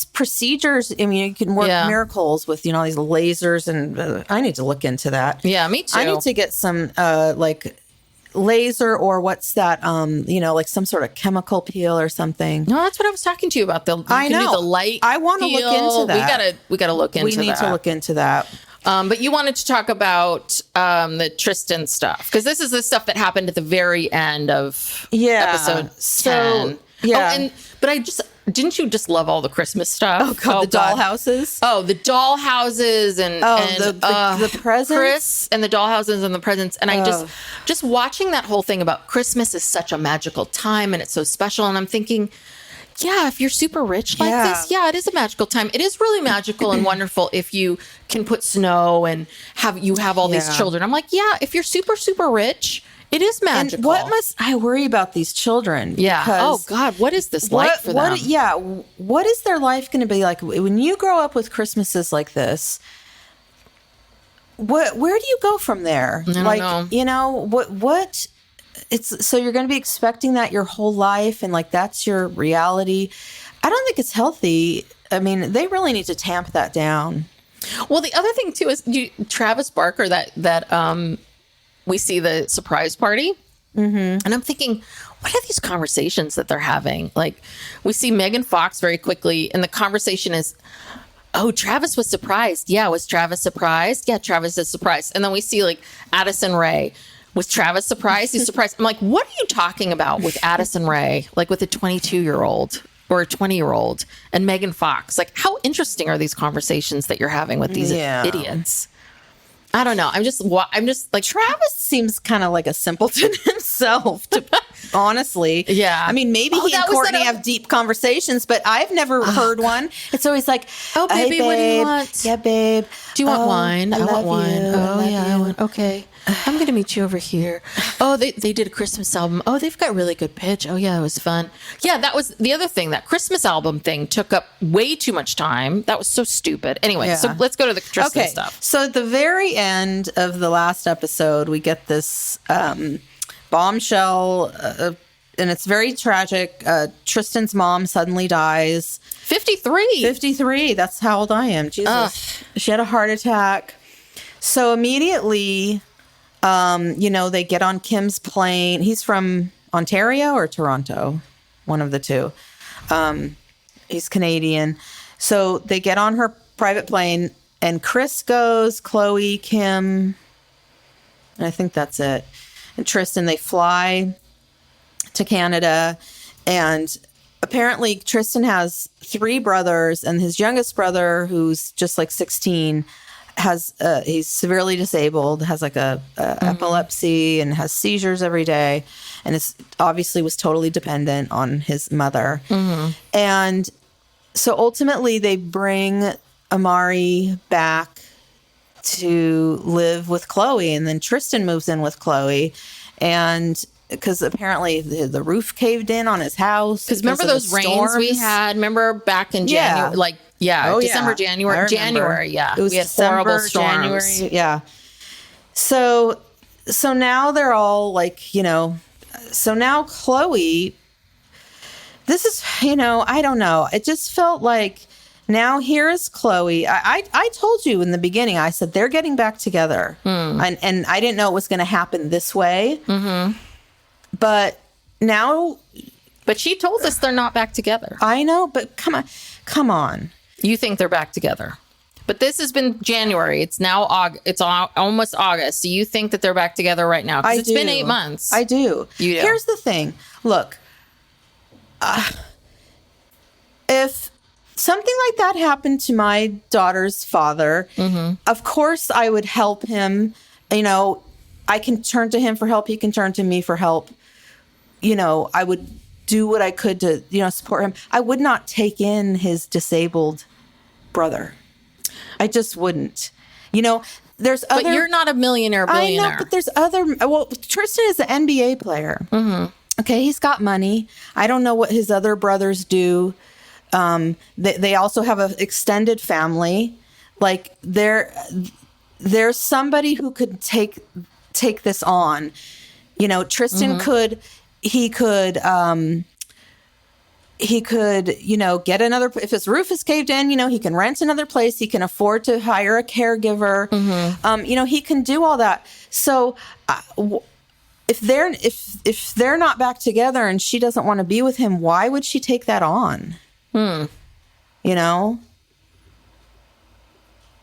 procedures, I mean, you can work miracles with, all these lasers and I need to look into that. Yeah, me too. I need to get some laser or what's that, like some sort of chemical peel or something. No, that's what I was talking to you about. I know. Do the light I want to look into that. We gotta look into that. We need to look into that. But you wanted to talk about the Tristan stuff because this is the stuff that happened at the very end of episode 10. So, yeah. But didn't you just love all the Christmas stuff? Oh, God, the dollhouses. Oh, the dollhouses and the presents. Chris and the dollhouses and the presents. And I just watching that whole thing about Christmas is such a magical time and it's so special. And I'm thinking, yeah, if you're super rich like this, yeah, it is a magical time. It is really magical and wonderful if you can put snow and have all these children. I'm like, yeah, if you're super, super rich, it is magical. And what must I worry about these children? Yeah. Oh God, what is this like for them? Yeah. What is their life going to be like when you grow up with Christmases like this? Where do you go from there? I don't know. You know, what it's so you're going to be expecting that your whole life and like that's your reality. I don't think it's healthy. I mean, they really need to tamp that down. Well, the other thing too is Travis Barker that we see the surprise party. Mm-hmm. And I'm thinking, what are these conversations that they're having? Like, we see Megan Fox very quickly, and the conversation is, oh, Travis was surprised. Yeah, was Travis surprised? Yeah, Travis is surprised. And then we see, like, Addison Rae. Was Travis surprised? He's surprised. I'm like, what are you talking about with Addison Rae? Like, with a 22-year-old or a 20-year-old and Megan Fox? Like, how interesting are these conversations that you're having with these idiots? I don't know. I'm just like, Travis seems kind of like a simpleton himself, honestly. Yeah. I mean, maybe he and Courtney have deep conversations, but I've never heard one. It's always like, oh, baby, hey, what do you want? Yeah, babe. Do you want wine? I want wine. You. Oh, yeah. I want, okay. I'm going to meet you over here. Oh, they did a Christmas album. Oh, they've got really good pitch. Oh, yeah, it was fun. Yeah, that was the other thing. That Christmas album thing took up way too much time. That was so stupid. Anyway, so let's go to the Tristan stuff. So at the very end of the last episode, we get this bombshell, and it's very tragic. Tristan's mom suddenly dies. 53. That's how old I am. Jesus. She had a heart attack. So immediately, they get on Kim's plane. He's from Ontario or Toronto, one of the two. He's Canadian. So they get on her private plane, and Chris goes, Chloe, Kim, and I think that's it. And Tristan, they fly to Canada, and apparently Tristan has 3 brothers, and his youngest brother, who's just like 16, he's severely disabled, has like a epilepsy and has seizures every day, and is obviously was totally dependent on his mother. Mm-hmm. And so ultimately they bring Amari back to live with Chloe, and then Tristan moves in with Chloe, and because apparently the roof caved in on his house. Because remember those rains we had? Remember back in January? December, January. Yeah, it was we had horrible storms. January. Yeah. So now they're all like, so now Chloe, this is, I don't know. It just felt like now here is Chloe. I told you in the beginning, I said they're getting back together. And I didn't know it was going to happen this way. Mm-hmm. But now. But she told us they're not back together. I know, but come on. You think they're back together. But this has been January. It's now almost August. So you think that they're back together right now? Because it's been 8 months. I do. You do. Here's the thing. Look, if something like that happened to my daughter's father, of course I would help him. I can turn to him for help. He can turn to me for help. I would do what I could to, support him. I would not take in his disabled brother. I just wouldn't. There's other. But you're not a billionaire. I know, but there's other. Well, Tristan is an NBA player. Mm-hmm. Okay, he's got money. I don't know what his other brothers do. They also have an extended family. Like there's somebody who could take this on. Tristan could. He could, get another, if his roof is caved in, he can rent another place. He can afford to hire a caregiver. Mm-hmm. He can do all that. So if they're not back together and she doesn't want to be with him, why would she take that on? No,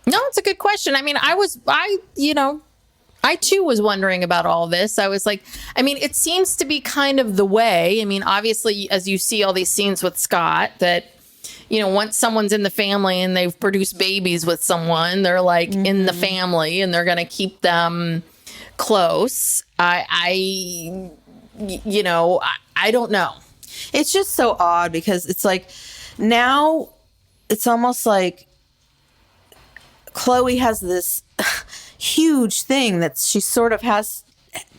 it's a good question. I mean, I too was wondering about all this. I was like, I mean, it seems to be kind of the way. I mean, obviously, as you see all these scenes with Scott, that, you know, once someone's in the family and they've produced babies with someone, they're like in the family and they're going to keep them close. I don't know. It's just so odd because it's like now it's almost like Chloe has this huge thing that she sort of has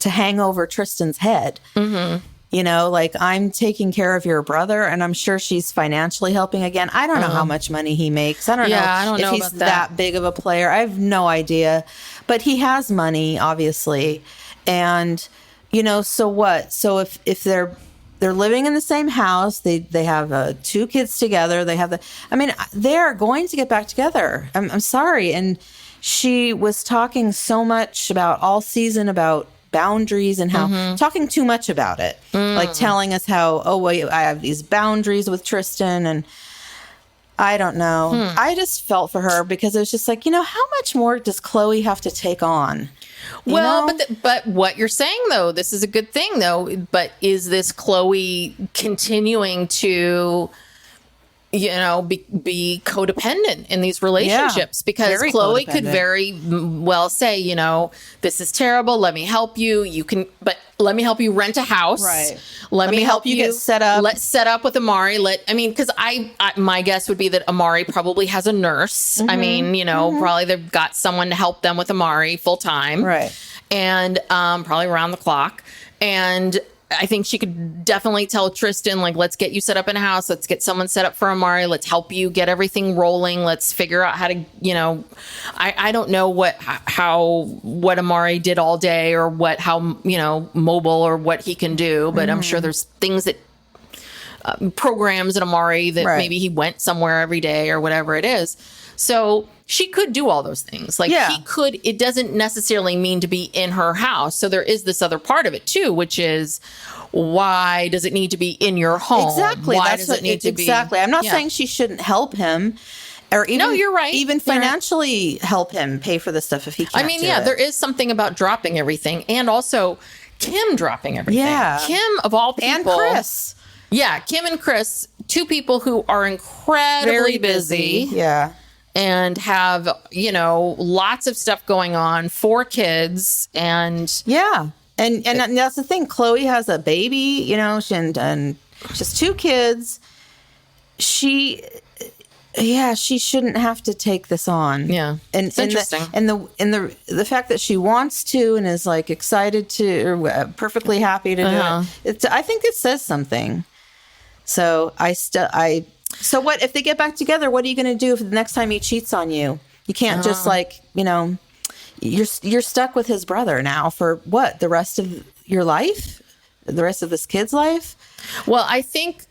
to hang over Tristan's head. Mm-hmm. You know, like, I'm taking care of your brother, and I'm sure she's financially helping again. I don't know how much money he makes. I don't know if he's that big of a player. I have no idea. But he has money, obviously. And, you know, so what? So if they're living in the same house, they have 2 kids together. They're going to get back together. I'm sorry. And she was talking so much about all season about boundaries and how talking too much about it, like telling us how, I have these boundaries with Tristan, and I don't know. I just felt for her because it was just like, you know, how much more does Chloe have to take on? But what you're saying, though, this is a good thing, though. But is this Chloe continuing to, you know, be codependent in these relationships? Because Chloe could very well say, you know, this is terrible. Let me help you. But let me help you rent a house. Right. Let me help you get set up. Let's set up with Amari. Because my guess would be that Amari probably has a nurse. I mean, you know, probably they've got someone to help them with Amari full time. Right. And probably around the clock. And I think she could definitely tell Tristan, like, let's get you set up in a house. Let's get someone set up for Amari. Let's help you get everything rolling. Let's figure out how to, you know, I don't know what Amari did all day or how, you know, mobile or what he can do. But I'm sure there's things that programs in Amari that maybe he went somewhere every day or whatever it is. So she could do all those things. Like, he could, it doesn't necessarily mean to be in her house. So there is this other part of it too, which is, why does it need to be in your home? Exactly. Why does it need to be? Exactly. I'm not saying she shouldn't help him, or even, no, you're right. Even financially help him pay for the stuff if he can't. I mean, do it. there is something about dropping everything, and also Kim dropping everything. Yeah. Kim, of all people. And Chris. Yeah. Kim and Chris, 2 people who are incredibly Very busy. Yeah. And have, you know, lots of stuff going on, 4 kids, and and that's the thing. Chloe has a baby, you know, and just 2 kids. She shouldn't have to take this on. Yeah, and it's interesting. The fact that she wants to and is like excited to, or perfectly happy to do it. I think it says something. So So what if they get back together? What are you going to do if the next time he cheats on you? You can't just, like, you know, you're stuck with his brother now for what, the rest of your life, the rest of this kid's life. Well, I think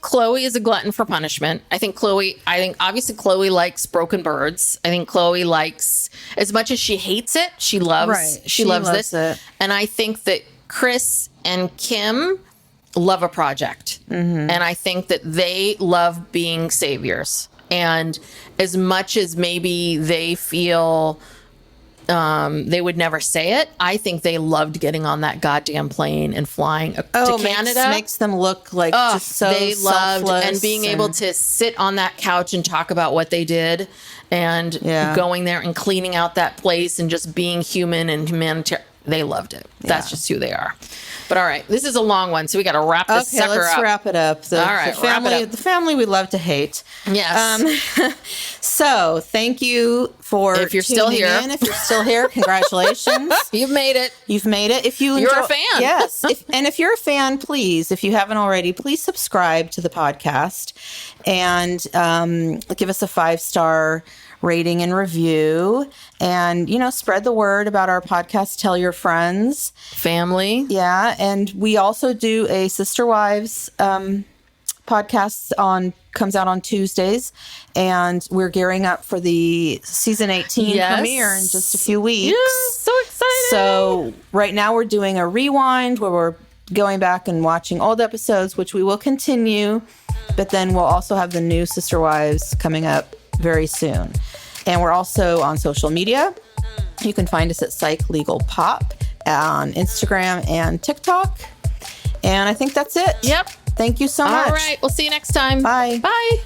Chloe is a glutton for punishment. I think obviously Chloe likes broken birds. I think Chloe likes, as much as she hates it, she loves this. It. And I think that Chris and Kim love a project. And I think that they love being saviors. And as much as maybe they feel they would never say it, I think they loved getting on that goddamn plane and flying to Canada. Makes them look like just so they loved, selfless and being able to sit on that couch and talk about what they did, and going there and cleaning out that place and just being human and humanitarian. They loved it. That's just who they are. But all right, this is a long one, so we got to wrap this sucker up. Let's wrap it up. All right, the family we love to hate. Yes. So thank you for if you're still here. If you're still here, congratulations. You've made it. You've made it. If you're a fan, yes. If you're a fan, please, if you haven't already, please subscribe to the podcast and give us a 5-star rating and review, and, you know, spread the word about our podcast. Tell your friends, family. Yeah. And we also do a Sister Wives podcast comes out on Tuesdays, and we're gearing up for the season 18 premiere in just a few weeks. Yes, so excited. So right now we're doing a rewind where we're going back and watching old episodes, which we will continue, but then we'll also have the new Sister Wives coming up very soon. And we're also on social media. You can find us at Psych Legal Pop on Instagram and TikTok. And I think that's it. Yep. Thank you so much. All right. We'll see you next time. Bye. Bye.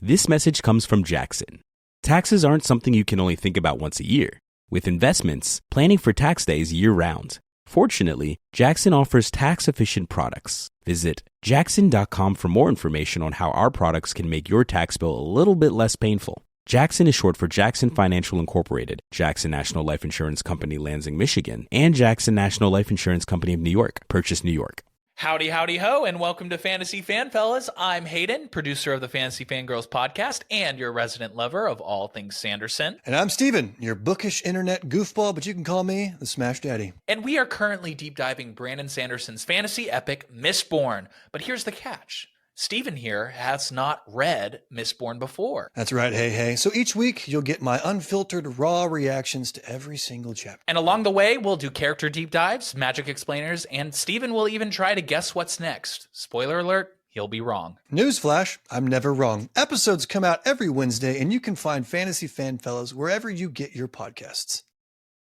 This message comes from Jackson. Taxes aren't something you can only think about once a year. With investments, planning for tax day is year-round. Fortunately, Jackson offers tax-efficient products. Visit jackson.com for more information on how our products can make your tax bill a little bit less painful. Jackson is short for Jackson Financial Incorporated, Jackson National Life Insurance Company, Lansing, Michigan, and Jackson National Life Insurance Company of New York, Purchase, New York. Howdy, howdy, ho, and welcome to Fantasy Fan Fellas. I'm Hayden, producer of the Fantasy Fangirls podcast and your resident lover of all things Sanderson. And I'm Steven, your bookish internet goofball, but you can call me the Smash Daddy. And we are currently deep diving Brandon Sanderson's fantasy epic, Mistborn. But here's the catch. Steven here has not read Mistborn before. That's right, hey. So each week, you'll get my unfiltered, raw reactions to every single chapter. And along the way, we'll do character deep dives, magic explainers, and Steven will even try to guess what's next. Spoiler alert, he'll be wrong. Newsflash, I'm never wrong. Episodes come out every Wednesday, and you can find Fantasy Fan Fellas wherever you get your podcasts.